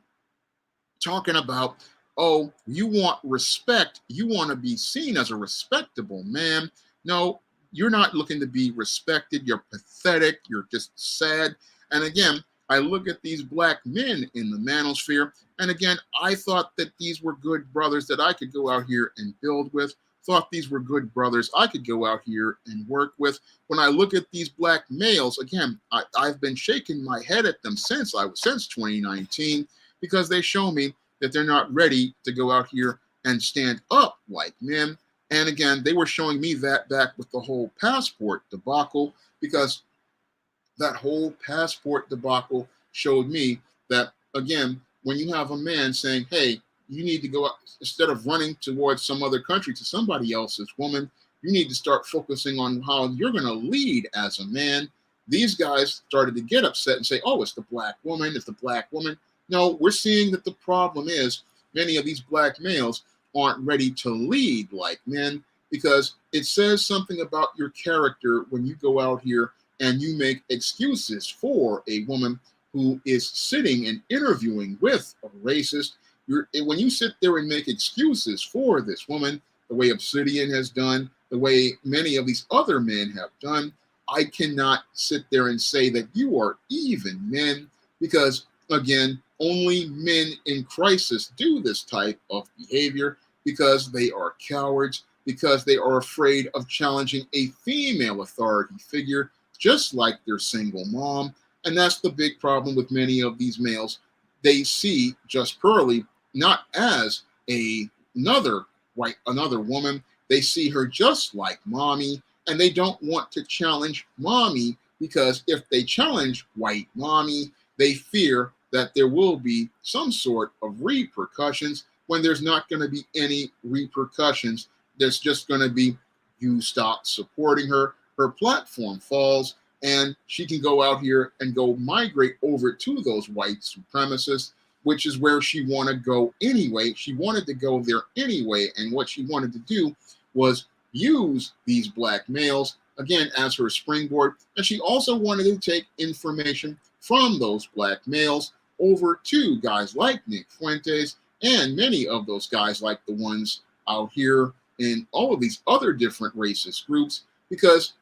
talking about, oh, you want respect. You want to be seen as a respectable man. No, you're not looking to be respected. You're pathetic. You're just sad. And again, I look at these black men in the manosphere, and again, I thought that these were good brothers that I could go out here and build with. Thought these were good brothers I could go out here and work with. When I look at these black males, again, I've been shaking my head at them since 2019, because they show me that they're not ready to go out here and stand up like men. And again, they were showing me that back with the whole passport debacle, because that whole passport debacle showed me that, again, when you have a man saying, hey, you need to go out, instead of running towards some other country to somebody else's woman, you need to start focusing on how you're going to lead as a man. These guys started to get upset and say, oh, it's the black woman, it's the black woman. No, we're seeing that the problem is many of these black males aren't ready to lead like men, because it says something about your character when you go out here and you make excuses for a woman who is sitting and interviewing with a racist. When you sit there and make excuses for this woman, the way Obsidian has done, the way many of these other men have done, I cannot sit there and say that you are even men, because, again, only men in crisis do this type of behavior, because they are cowards, because they are afraid of challenging a female authority figure, just like their single mom. And that's the big problem with many of these males. They see Just Pearly not as another woman. They see her just like mommy, and they don't want to challenge mommy, because if they challenge white mommy, they fear that there will be some sort of repercussions, when there's not going to be any repercussions. There's just going to be, you stop supporting her, her platform falls, and she can go out here and go migrate over to those white supremacists, which is where she wanted to go anyway. She wanted to go there anyway, and what she wanted to do was use these black males, again, as her springboard. And she also wanted to take information from those black males over to guys like Nick Fuentes, and many of those guys like the ones out here in all of these other different racist groups, because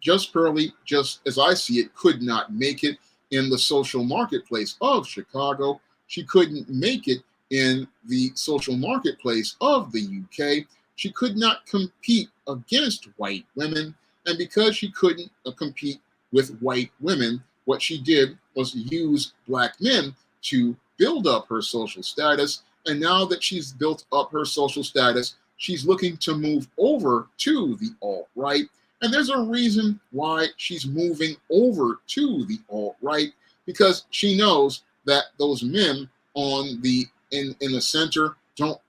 Just Pearly, just as I see it, could not make it in the social marketplace of Chicago. She couldn't make it in the social marketplace of the UK. She could not compete against white women. And because she couldn't compete with white women, what she did was use black men to build up her social status. And now that she's built up her social status, she's looking to move over to the alt-right. And there's a reason why she's moving over to the alt-right, because she knows that those men on the in the center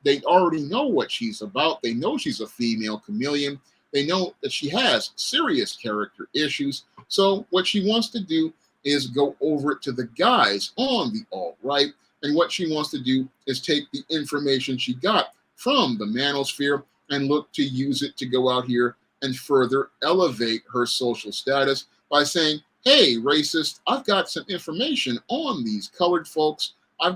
they already know what she's about. They know she's a female chameleon. They know that she has serious character issues. So what she wants to do is go over to the guys on the alt-right. And what she wants to do is take the information she got from the Manosphere and look to use it to go out here and further elevate her social status by saying, hey, racist, I've got some information on these colored folks. I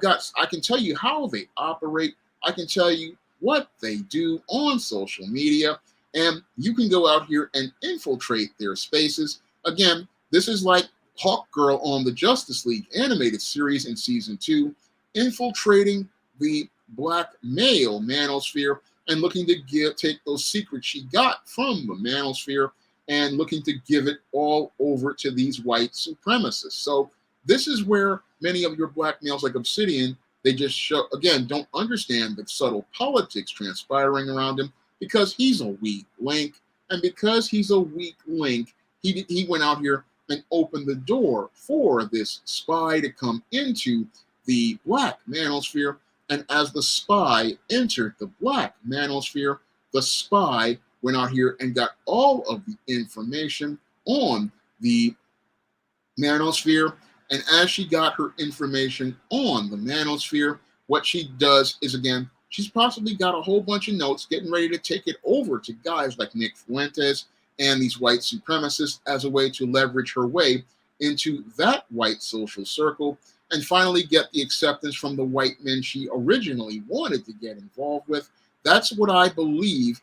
can tell you how they operate. I can tell you what they do on social media. And you can go out here and infiltrate their spaces. Again, this is like Hawkgirl on the Justice League animated series in season 2, infiltrating the black male Manosphere and looking to take those secrets she got from the Manosphere and looking to give it all over to these white supremacists. So this is where many of your black males like Obsidian, they just don't understand the subtle politics transpiring around him, because he's a weak link. And because he's a weak link, he went out here and opened the door for this spy to come into the black Manosphere. And as the spy entered the black Manosphere, the spy went out here and got all of the information on the Manosphere. And as she got her information on the Manosphere, what she does is, again, she's possibly got a whole bunch of notes, getting ready to take it over to guys like Nick Fuentes and these white supremacists as a way to leverage her way into that white social circle and finally get the acceptance from the white men she originally wanted to get involved with. That's what I believe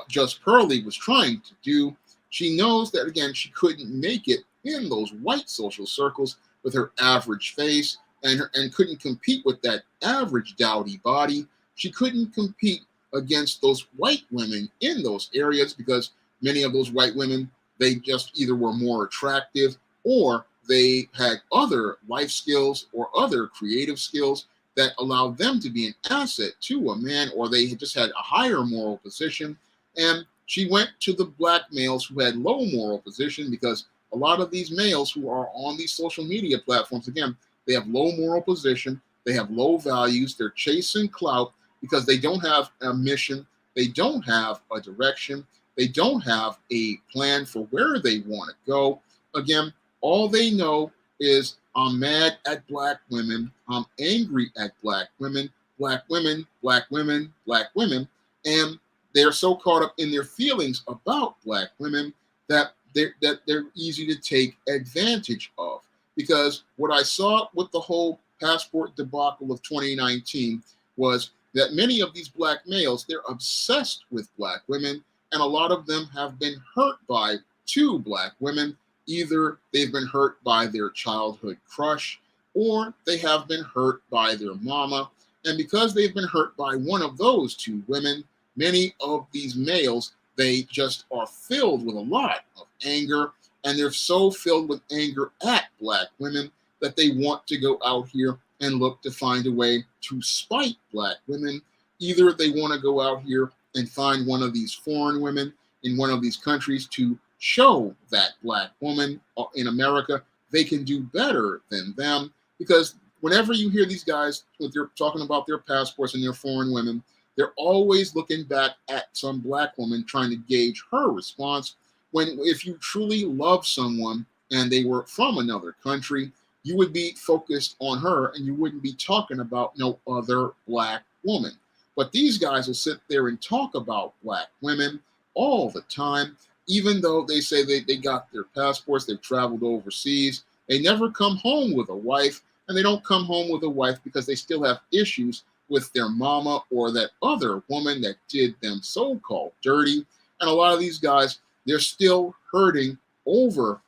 Just Pearly was trying to do. She knows that, again, she couldn't make it in those white social circles with her average face and couldn't compete with that average dowdy body. She couldn't compete against those white women in those areas because many of those white women, they just either were more attractive or they had other life skills or other creative skills that allowed them to be an asset to a man, or they just had a higher moral position. And she went to the black males who had low moral position, because a lot of these males who are on these social media platforms, again, they have low moral position, they have low values, they're chasing clout because they don't have a mission, they don't have a direction, they don't have a plan for where they want to go. Again, all they know is, I'm mad at black women, I'm angry at black women, black women, black women, black women, and they're so caught up in their feelings about black women that they're easy to take advantage of. Because what I saw with the whole passport debacle of 2019 was that many of these black males, they're obsessed with black women, and a lot of them have been hurt by two black women. Either they've been hurt by their childhood crush, or they have been hurt by their mama. And because they've been hurt by one of those two women, many of these males, they just are filled with a lot of anger, and they're so filled with anger at black women that they want to go out here and look to find a way to spite black women. Either they want to go out here and find one of these foreign women in one of these countries to show that black woman in America, they can do better than them. Because whenever you hear these guys, they're talking about their passports and their foreign women, they're always looking back at some black woman trying to gauge her response. When if you truly love someone and they were from another country, you would be focused on her and you wouldn't be talking about no other black woman. But these guys will sit there and talk about black women all the time, even though they say they got their passports, they've traveled overseas. They never come home with a wife, and they don't come home with a wife because they still have issues with their mama or that other woman that did them so-called dirty. And a lot of these guys, they're still hurting over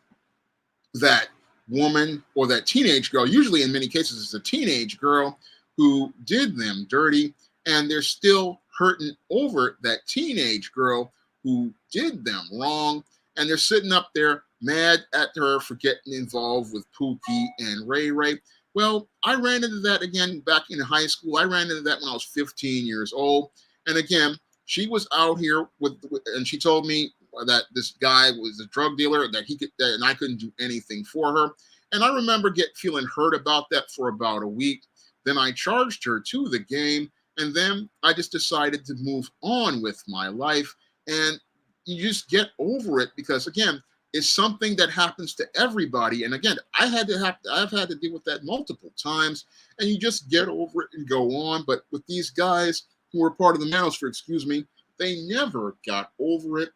that woman or that teenage girl. Usually in many cases, it's a teenage girl who did them dirty, and they're still hurting over that teenage girl who did them wrong. And they're sitting up there mad at her for getting involved with Pookie and Ray Ray. Well, I ran into that again back in high school. I ran into that when I was 15 years old. And again, she was out here and she told me that this guy was a drug dealer, that and I couldn't do anything for her. And I remember feeling hurt about that for about a week. Then I charged her to the game, and then I just decided to move on with my life. And you just get over it because, again, it's something that happens to everybody. And again, I've had to deal with that multiple times, and you just get over it and go on. But with these guys who were part of the Manosphere, they never got over it.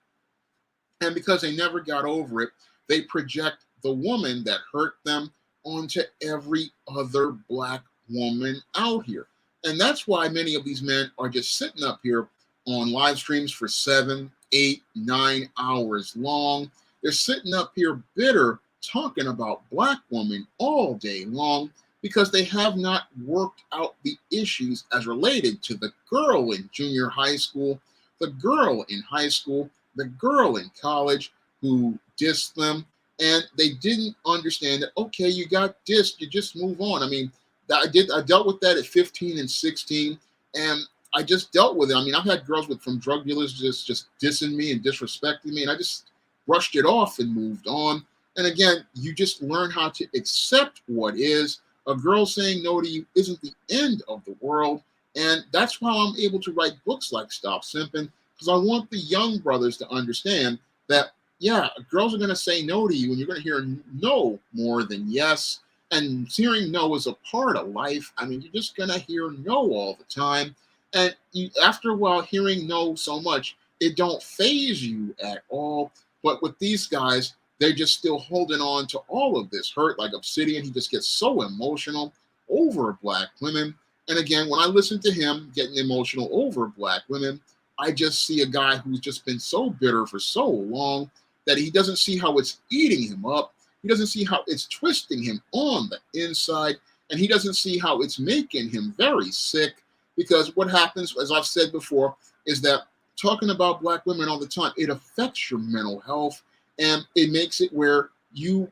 And because they never got over it, they project the woman that hurt them onto every other black woman out here. And that's why many of these men are just sitting up here on live streams for 7, 8, 9 hours long. They're sitting up here bitter, talking about black women all day long because they have not worked out the issues as related to the girl in junior high school, the girl in high school, the girl in college who dissed them. And they didn't understand that, okay, you got dissed, you just move on. I mean, I dealt with that at 15 and 16, and I just dealt with it. I mean, I've had girls from drug dealers just dissing me and disrespecting me, and I just brushed it off and moved on. And again, you just learn how to accept what is. A girl saying no to you isn't the end of the world. And that's why I'm able to write books like Stop Simping, because I want the young brothers to understand that, yeah, girls are going to say no to you, and you're going to hear no more than yes. And hearing no is a part of life. I mean, you're just going to hear no all the time. And after a while, hearing no so much, it don't faze you at all. But with these guys, they're just still holding on to all of this hurt. Like Obsidian, he just gets so emotional over black women. And again, when I listen to him getting emotional over black women, I just see a guy who's just been so bitter for so long that he doesn't see how it's eating him up. He doesn't see how it's twisting him on the inside. And he doesn't see how it's making him very sick. Because what happens, as I've said before, is that talking about black women all the time, it affects your mental health, and it makes it where you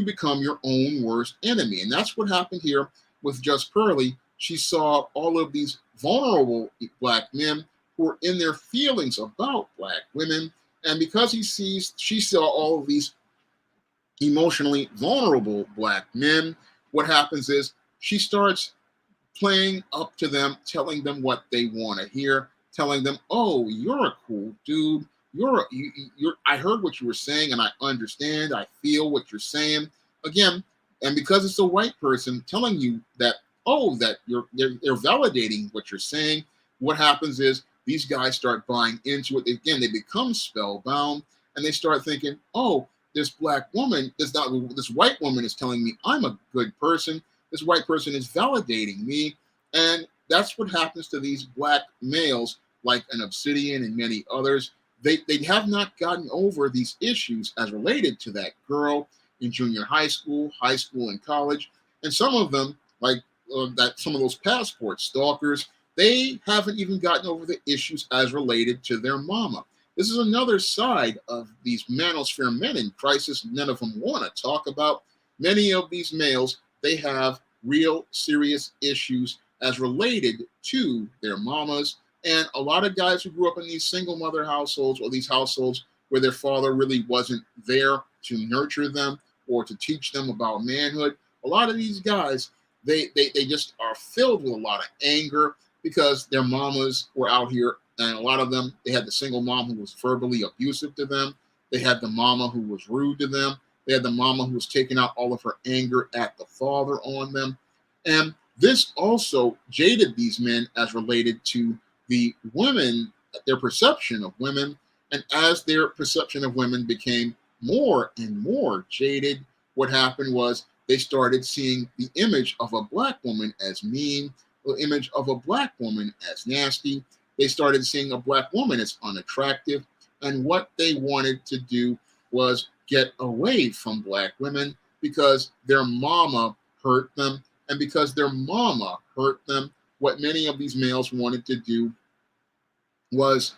become your own worst enemy. And that's what happened here with Just Pearly. She saw all of these vulnerable black men who are in their feelings about black women. And because she saw all of these emotionally vulnerable black men, what happens is she starts playing up to them, telling them what they want to hear, telling them, "Oh, you're a cool dude. You're I heard what you were saying, and I understand. I feel what you're saying." Again, and because it's a white person telling you that, oh, that they're validating what you're saying, what happens is these guys start buying into it. Again, they become spellbound, and they start thinking, "Oh, this black woman, this white woman is telling me I'm a good person. This white person is validating me." And that's what happens to these black males, like an Obsidian and many others. They have not gotten over these issues as related to that girl in junior high school, and college. And some of them, like some of those passport stalkers, they haven't even gotten over the issues as related to their mama. This is another side of these manosphere men in crisis none of them want to talk about. Many of these males, they have real serious issues as related to their mamas. And a lot of guys who grew up in these single mother households, or these households where their father really wasn't there to nurture them or to teach them about manhood, a lot of these guys, they just are filled with a lot of anger because their mamas were out here. And a lot of them, they had the single mom who was verbally abusive to them. They had the mama who was rude to them. They had the mama who was taking out all of her anger at the father on them. And this also jaded these men as related to the women, their perception of women. And as their perception of women became more and more jaded, what happened was they started seeing the image of a black woman as mean, the image of a black woman as nasty. They started seeing a black woman as unattractive. And what they wanted to do was get away from black women because their mama hurt them. And because their mama hurt them, what many of these males wanted to do was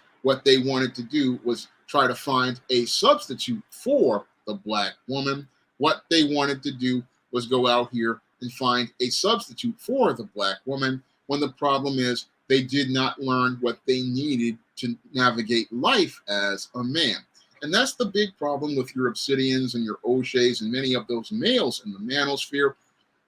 try to find a substitute for the black woman. What they wanted to do was go out here and find a substitute for the black woman, when the problem is they did not learn what they needed to navigate life as a man. And that's the big problem with your Obsidians and your O'Sheas and many of those males in the Manosphere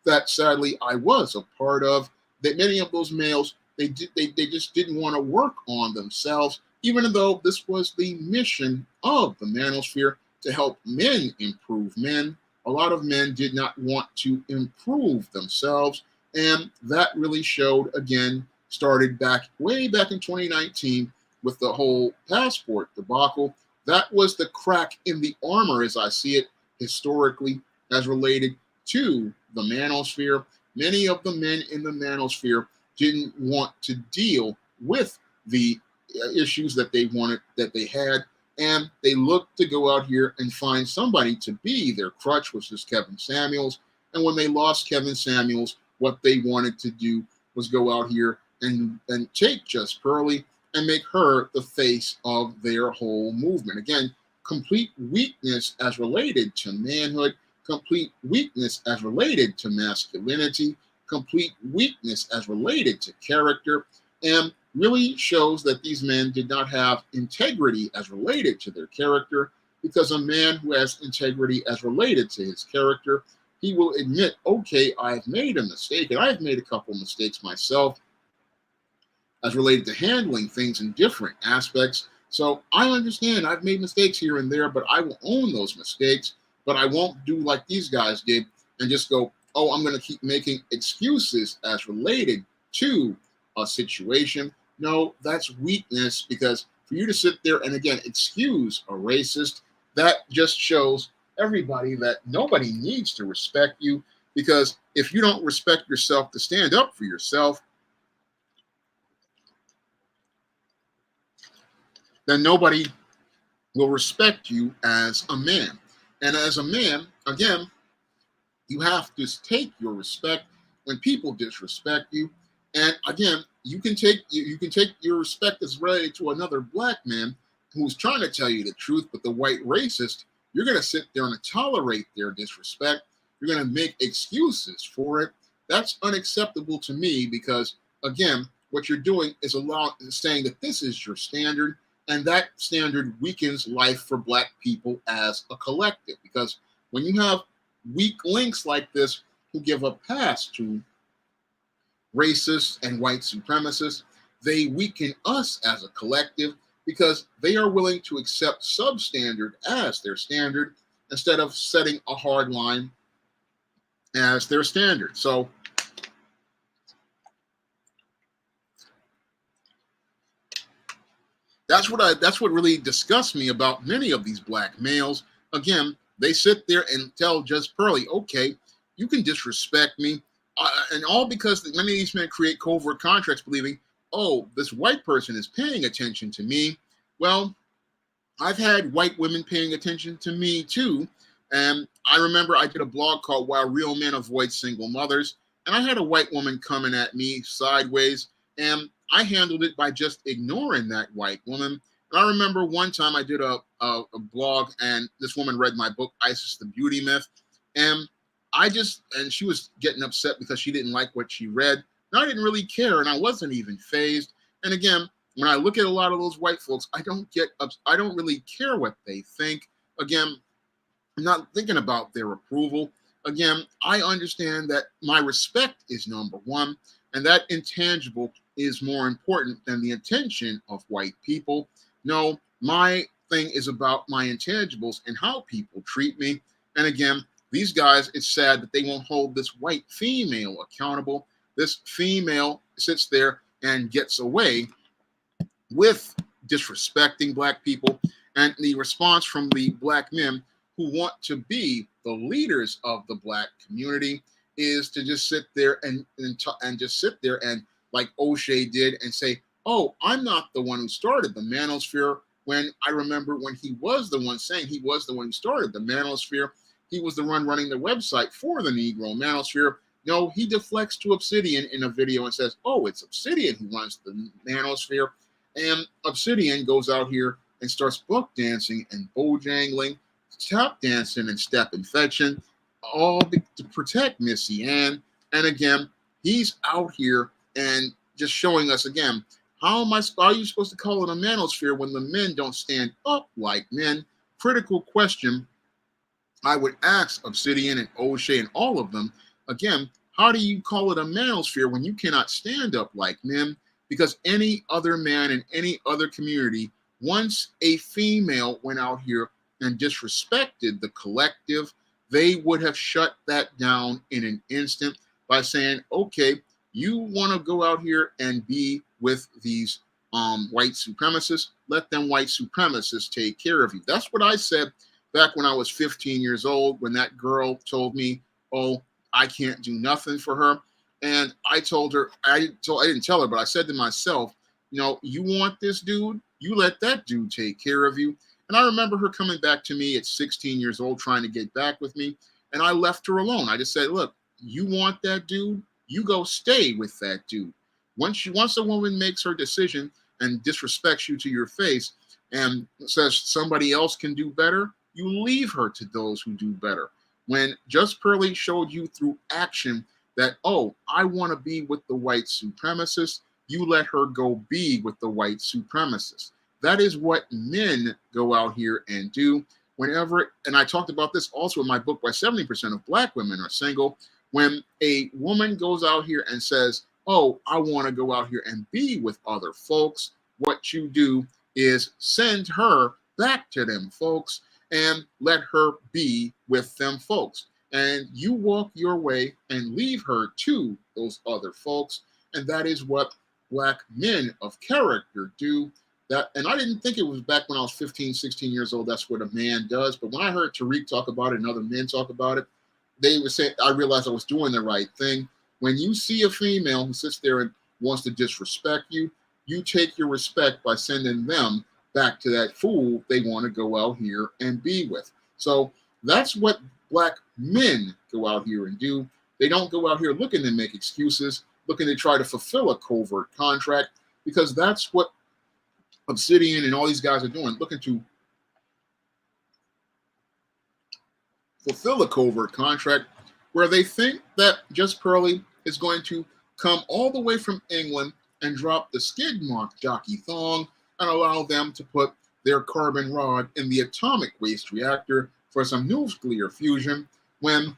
that sadly I was a part of. That many of those males, they just didn't want to work on themselves, even though this was the mission of the Manosphere to help men improve men. A lot of men did not want to improve themselves, and that really showed again, started way back in 2019 with the whole passport debacle. That was the crack in the armor, as I see it historically, as related to the Manosphere. Many of the men in the Manosphere didn't want to deal with the issues that they had, and they looked to go out here and find somebody to be their crutch, which is Kevin Samuels. And when they lost Kevin Samuels, what they wanted to do was go out here and take Just Pearly and make her the face of their whole movement. Again, complete weakness as related to manhood, complete weakness as related to masculinity, complete weakness as related to character, and really shows that these men did not have integrity as related to their character, because a man who has integrity as related to his character, he will admit, okay, I've made a mistake, and I've made a couple mistakes myself as related to handling things in different aspects. So I understand I've made mistakes here and there, but I will own those mistakes, but I won't do like these guys did and just go, oh, I'm going to keep making excuses as related to a situation. No, that's weakness, because for you to sit there and again excuse a racist, that just shows everybody that nobody needs to respect you, because if you don't respect yourself to stand up for yourself, then nobody will respect you as a man. And as a man, again, you have to take your respect when people disrespect you. And again, you can take your respect as related to another black man who's trying to tell you the truth, but the white racist, you're going to sit there and tolerate their disrespect. You're going to make excuses for it. That's unacceptable to me, because again, what you're doing is saying that this is your standard, and that standard weakens life for black people as a collective. Because when you have weak links like this who give a pass to racists and white supremacists, they weaken us as a collective, because they are willing to accept substandard as their standard instead of setting a hard line as their standard. So that's what really disgusts me about many of these black males. Again, they sit there and tell Just Pearly, okay, you can disrespect me, and all because many of these men create covert contracts believing, oh, this white person is paying attention to me. Well, I've had white women paying attention to me too. And I remember I did a blog called Why Real Men Avoid Single Mothers, and I had a white woman coming at me sideways, and I handled it by just ignoring that white woman. And I remember one time I did a blog, and this woman read my book, Isis the Beauty Myth, and she was getting upset because she didn't like what she read. And I didn't really care, and I wasn't even fazed. And again, when I look at a lot of those white folks, I don't really care what they think. Again, I'm not thinking about their approval. Again, I understand that my respect is number one, and that intangible is more important than the intention of white people. No, my thing is about my intangibles and how people treat me. And again, these guys, it's sad that they won't hold this white female accountable. This female sits there and gets away with disrespecting black people. And the response from the black men who want to be the leaders of the black community is to just sit there and just sit there and, like O'Shea did, and say, oh, I'm not the one who started the Manosphere, when I remember when he was the one saying he was the one who started the Manosphere. He was the one running the website for the Negro Manosphere. No, he deflects to Obsidian in a video and says, oh, it's Obsidian who runs the Manosphere. And Obsidian goes out here and starts buck dancing and bojangling, tap dancing and step and fetching all to protect Missy. And again, he's out here and just showing us again, how are you supposed to call it a manosphere when the men don't stand up like men? Critical question I would ask Obsidian and O'Shea and all of them. Again, how do you call it a manosphere when you cannot stand up like men? Because any other man in any other community, once a female went out here and disrespected the collective, they would have shut that down in an instant by saying, okay, you want to go out here and be with these white supremacists, let them white supremacists take care of you. That's what I said back when I was 15 years old, when that girl told me, oh, I can't do nothing for her. And I told her, I didn't tell her, but I said to myself, you know, you want this dude, you let that dude take care of you. And I remember her coming back to me at 16 years old, trying to get back with me. And I left her alone. I just said, look, you want that dude, you go stay with that dude. Once a woman makes her decision and disrespects you to your face and says somebody else can do better, you leave her to those who do better. When Just Pearly showed you through action that, oh, I want to be with the white supremacists, you let her go be with the white supremacists. That is what men go out here and do whenever, and I talked about this also in my book, why 70% of black women are single. When a woman goes out here and says, oh, I want to go out here and be with other folks, what you do is send her back to them folks and let her be with them folks. And you walk your way and leave her to those other folks. And that is what black men of character do. That, and I didn't think it was back when I was 15, 16 years old, that's what a man does. But when I heard Tariq talk about it and other men talk about it, they would say, I realized I was doing the right thing. When you see a female who sits there and wants to disrespect you, you take your respect by sending them back to that fool they want to go out here and be with. So that's what black men go out here and do. They don't go out here looking to make excuses, looking to try to fulfill a covert contract, because that's what Obsidian and all these guys are doing, looking to fulfill a covert contract where they think that Just Pearly is going to come all the way from England and drop the skid mark jockey thong and allow them to put their carbon rod in the atomic waste reactor for some nuclear fusion, when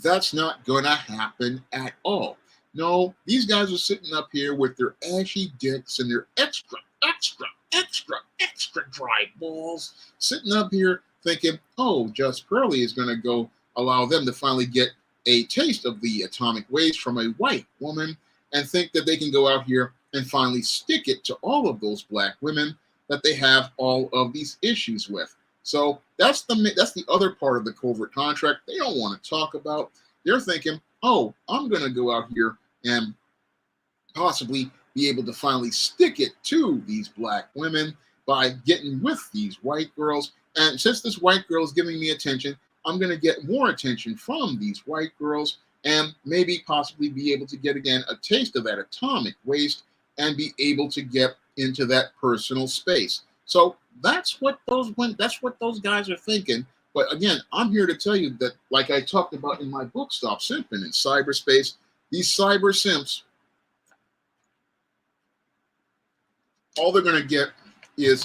that's not going to happen at all. No, these guys are sitting up here with their ashy dicks and their extra dry balls, sitting up here thinking, oh, Just Pearly is going to go allow them to finally get a taste of the atomic waste from a white woman, and think that they can go out here and finally stick it to all of those black women that they have all of these issues with. So that's the other part of the covert contract they don't want to talk about. They're thinking, oh, I'm going to go out here and possibly be able to finally stick it to these black women by getting with these white girls. And since this white girl is giving me attention, I'm going to get more attention from these white girls and maybe possibly be able to get, again, a taste of that atomic waste and be able to get into that personal space. So that's what those guys are thinking. But again, I'm here to tell you that, like I talked about in my book, Stop Simping in Cyberspace, these cyber simps, all they're going to get is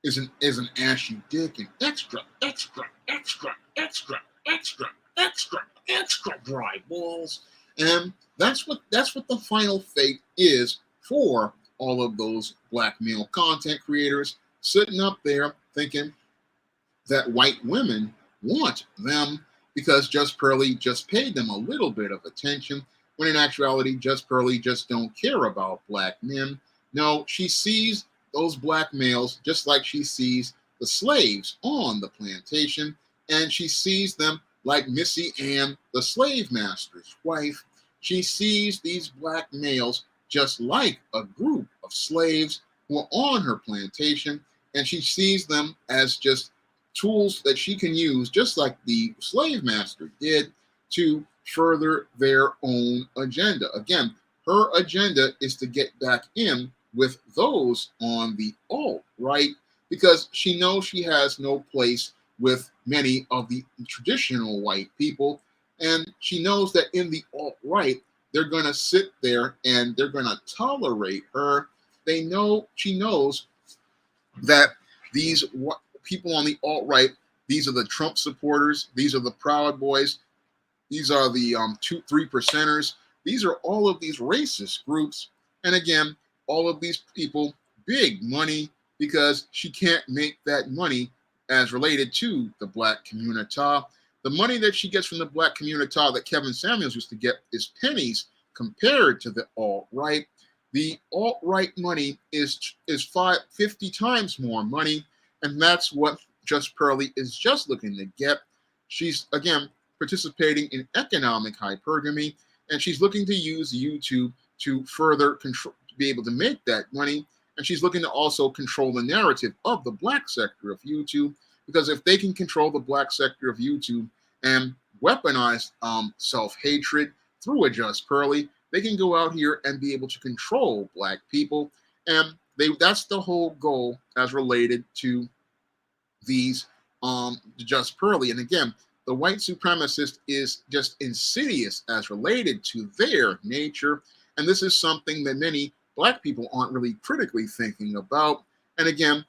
an ashy dick and extra dry balls. And that's what the final fate is for all of those black male content creators sitting up there thinking that white women want them because Just Pearly just paid them a little bit of attention, when in actuality, Just Pearly just don't care about black men. No, she sees those black males just like she sees the slaves on the plantation, and she sees them like Missy Ann, the slave master's wife. She sees these black males just like a group of slaves who are on her plantation, and she sees them as just tools that she can use, just like the slave master did, to further their own agenda. Again, her agenda is to get back in with those on the alt-right, because she knows she has no place with many of the traditional white people. And she knows that in the alt-right, they're going to sit there and they're going to tolerate her. She knows that these people on the alt-right, these are the Trump supporters, these are the Proud Boys, these are the 2-3%ers. These are all of these racist groups. And again, all of these people, big money, because she can't make that money as related to the black community. The money that she gets from the black community that Kevin Samuels used to get is pennies compared to the alt-right. The alt-right money is 50 times more money, and that's what Just Pearly is just looking to get. She's, again, participating in economic hypergamy, and she's looking to use YouTube to further control, to be able to make that money. And she's looking to also control the narrative of the black sector of YouTube, because if they can control the black sector of YouTube and weaponize self-hatred through a Just Pearly, they can go out here and be able to control black people. And that's the whole goal as related to these Just Pearly. And again, the white supremacist is just insidious as related to their nature. And this is something that many black people aren't really critically thinking about. And again,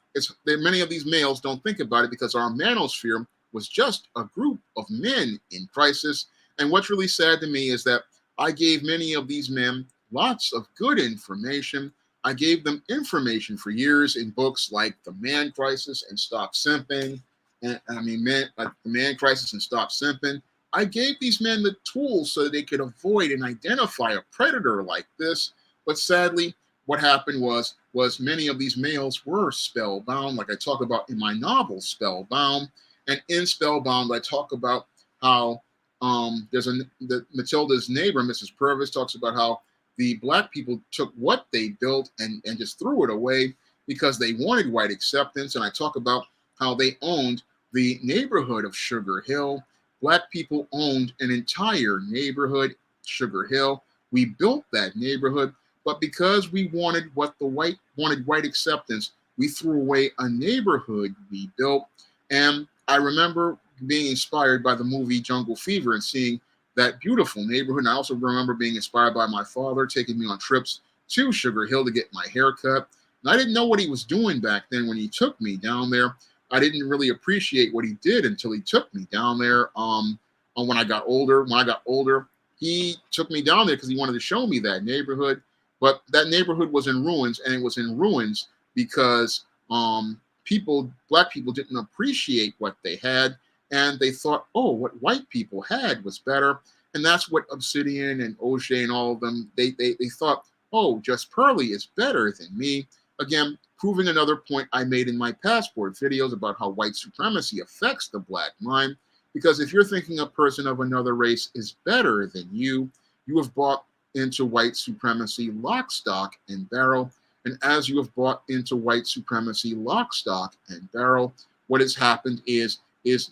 many of these males don't think about it because our manosphere was just a group of men in crisis. And what's really sad to me is that I gave many of these men lots of good information. I gave them information for years in books like The Man Crisis and Stop Simping. The Man Crisis and Stop Simping. I gave these men the tools so that they could avoid and identify a predator like this. But sadly, what happened was many of these males were spellbound, like I talk about in my novel, Spellbound. And in Spellbound, I talk about how Matilda's neighbor, Mrs. Purvis, talks about how the black people took what they built and just threw it away because they wanted white acceptance. And I talk about how they owned the neighborhood of Sugar Hill. Black people owned an entire neighborhood, Sugar Hill. We built that neighborhood, but because we wanted white acceptance, we threw away a neighborhood we built. And I remember being inspired by the movie Jungle Fever and seeing that beautiful neighborhood. And I also remember being inspired by my father taking me on trips to Sugar Hill to get my hair cut. And I didn't know what he was doing back then when he took me down there. I didn't really appreciate what he did until he took me down there. When I got older, he took me down there because he wanted to show me that neighborhood. But that neighborhood was in ruins, and it was in ruins because black people didn't appreciate what they had, and they thought, oh, what white people had was better. And that's what Obsidian and O'Shea and all of them, they thought, oh, Just Pearly is better than me. Again, proving another point I made in my passport videos about how white supremacy affects the black mind. Because if you're thinking a person of another race is better than you, you have bought into white supremacy lock, stock, and barrel. And as you have bought into white supremacy lock, stock, and barrel, what has happened is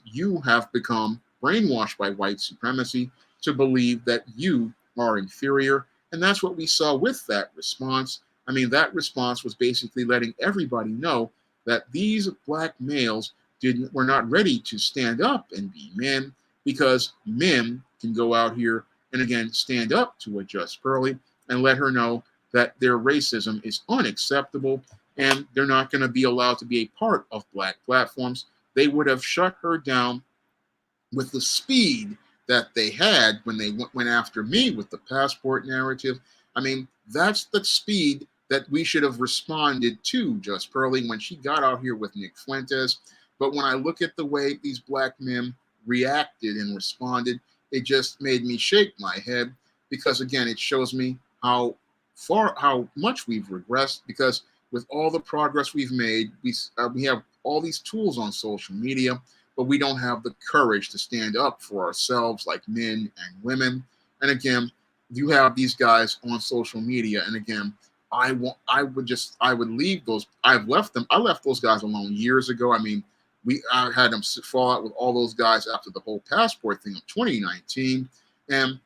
you have become brainwashed by white supremacy to believe that you are inferior. And that's what we saw with that response. I mean, that response was basically letting everybody know that these black males were not ready to stand up and be men, because men can go out here and again stand up to a Just Pearly and let her know that their racism is unacceptable and they're not going to be allowed to be a part of black platforms. They would have shut her down with the speed that they had when they went after me with the passport narrative. I mean, that's the speed that we should have responded to Just Pearly when she got out here with Nick Fuentes. But when I look at the way these black men reacted and responded, it just made me shake my head, because again, it shows me how much we've regressed. Because with all the progress we've made, we have all these tools on social media, but we don't have the courage to stand up for ourselves like men and women. And again, you have these guys on social media, and again, I would leave those. I've left them. I left those guys alone years ago. I mean, I had them fall out with all those guys after the whole passport thing of 2019, and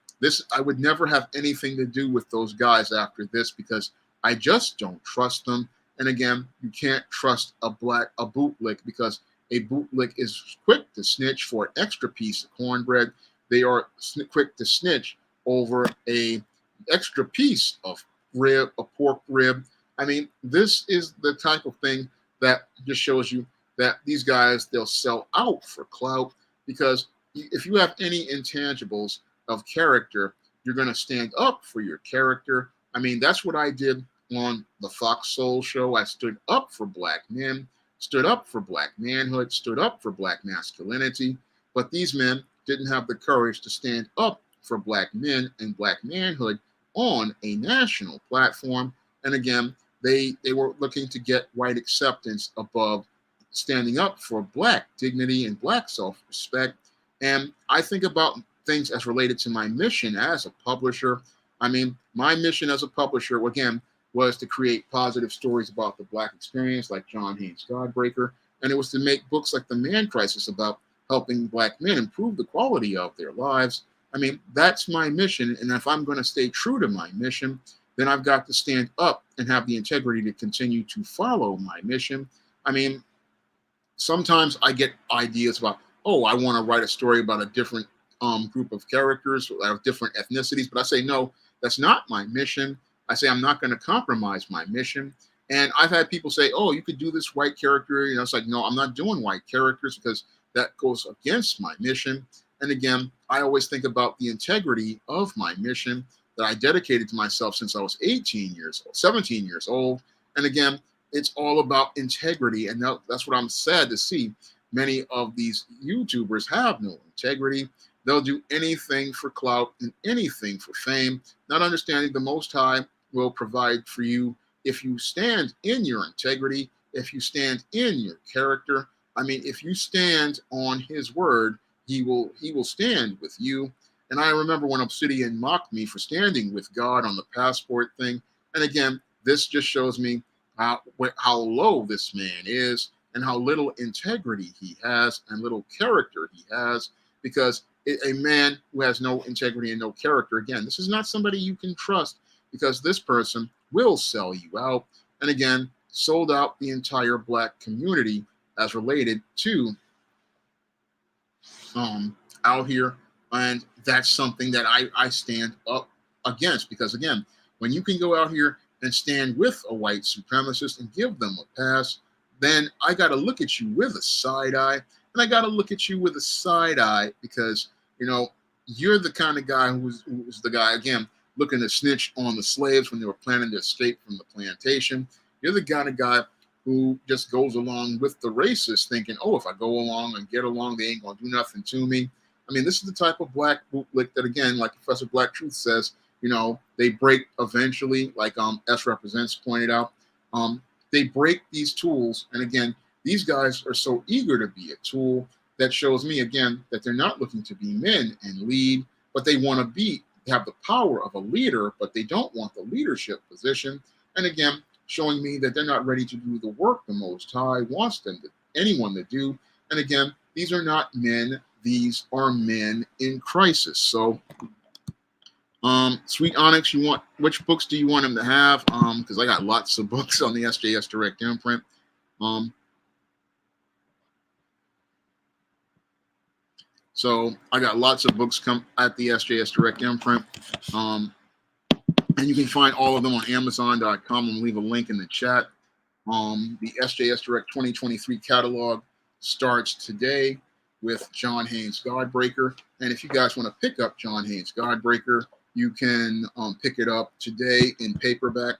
I would never have anything to do with those guys after this, because I just don't trust them. And again, you can't trust a bootlick, because A bootlick is quick to snitch for an extra piece of cornbread. They are quick to snitch over a extra piece of rib, a pork rib. I mean, this is the type of thing that just shows you that these guys, they'll sell out for clout, because if you have any intangibles of character, you're going to stand up for your character. I mean, that's what I did on the Fox Soul show. I stood up for black men, stood up for black manhood, stood up for black masculinity. But these men didn't have the courage to stand up for black men and black manhood on a national platform. And again, they were looking to get white acceptance above standing up for black dignity and black self-respect. And I think about things as related to my mission as a publisher. I mean, my mission as a publisher, again, was to create positive stories about the black experience, like John Haynes Godbreaker. And it was to make books like The Man Crisis about helping black men improve the quality of their lives. I mean, that's my mission. And if I'm going to stay true to my mission, then I've got to stand up and have the integrity to continue to follow my mission. I mean, sometimes I get ideas about, oh, I want to write a story about a different group of characters of different ethnicities. But I say, no, that's not my mission. I say, I'm not going to compromise my mission. And I've had people say, oh, you could do this white character. You know, it's like, no, I'm not doing white characters because that goes against my mission. And again, I always think about the integrity of my mission that I dedicated to myself since I was 17 years old. And again, it's all about integrity. And that's what I'm sad to see. Many of these YouTubers have no integrity. They'll do anything for clout and anything for fame, not understanding the Most High will provide for you if you stand in your integrity, if you stand in your character. I mean, if you stand on his word, he will stand with you. And I remember when Obsidian mocked me for standing with God on the passport thing. And again, this just shows me how low this man is and how little integrity he has and little character he has, because a man who has no integrity and no character, again, this is not somebody you can trust, because this person will sell you out. And again, sold out the entire black community as related to out here. And that's something that I stand up against, because again, when you can go out here and stand with a white supremacist and give them a pass, then I got to look at you with a side eye. And I got to look at you with a side eye because, you know, you're the kind of guy who's the guy, again, looking to snitch on the slaves when they were planning to escape from the plantation. You're the kind of guy who just goes along with the racists thinking, oh, if I go along and get along, they ain't going to do nothing to me. I mean, this is the type of black bootlick that, again, like Professor Black Truth says, you know, they break eventually, like S Represents pointed out. They break these tools. And again, these guys are so eager to be a tool that shows me, again, that they're not looking to be men and lead, but they want to have the power of a leader, but they don't want the leadership position. And again, showing me that they're not ready to do the work the Most High wants anyone to do. And again, these are not men. These are men in crisis. So, Sweet Onyx, which books do you want him to have? Because I got lots of books on the SJS Direct imprint. So I got lots of books come at the SJS Direct imprint. And you can find all of them on Amazon.com. I'm going to leave a link in the chat. The SJS Direct 2023 catalog starts today with John Haynes Godbreaker. And if you guys want to pick up John Haynes Godbreaker, you can pick it up today in paperback.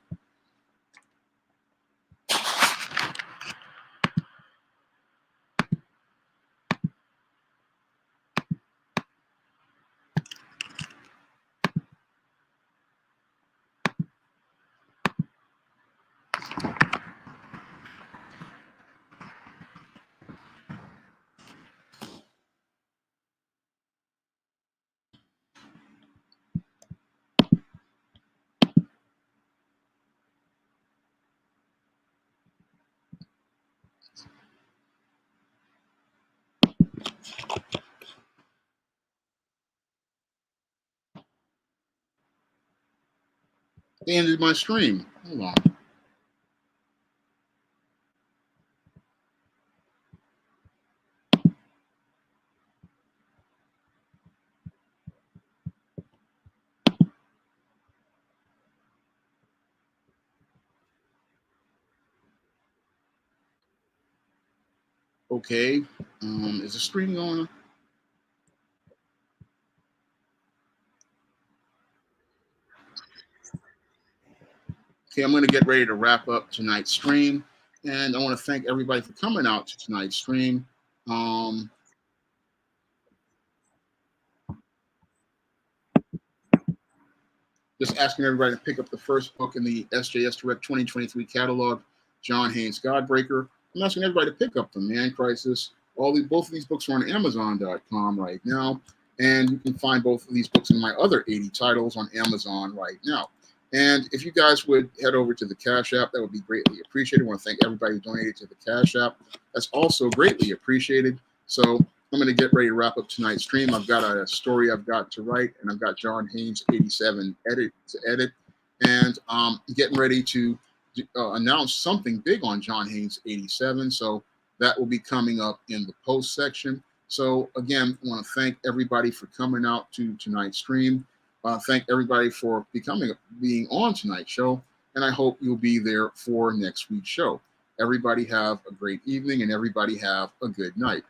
They ended my stream. Hold on. Okay. Is the stream going? Okay, I'm going to get ready to wrap up tonight's stream. And I want to thank everybody for coming out to tonight's stream. Just asking everybody to pick up the first book in the SJS Direct 2023 catalog, John Haynes Godbreaker. I'm asking everybody to pick up the Man Crisis. Both of these books are on Amazon.com right now, and you can find both of these books and my other 80 titles on Amazon right now. And if you guys would head over to the Cash App, that would be greatly appreciated. I want to thank everybody who donated to the Cash App. That's also greatly appreciated. So I'm going to get ready to wrap up tonight's stream. I've got a story I've got to write, and I've got John Haynes 87 to edit, and getting ready to announce something big on John Haynes 87. So that will be coming up in the post section. So again, I want to thank everybody for coming out to tonight's stream. Thank everybody for being on tonight's show, and I hope you'll be there for next week's show. Everybody have a great evening, and everybody have a good night.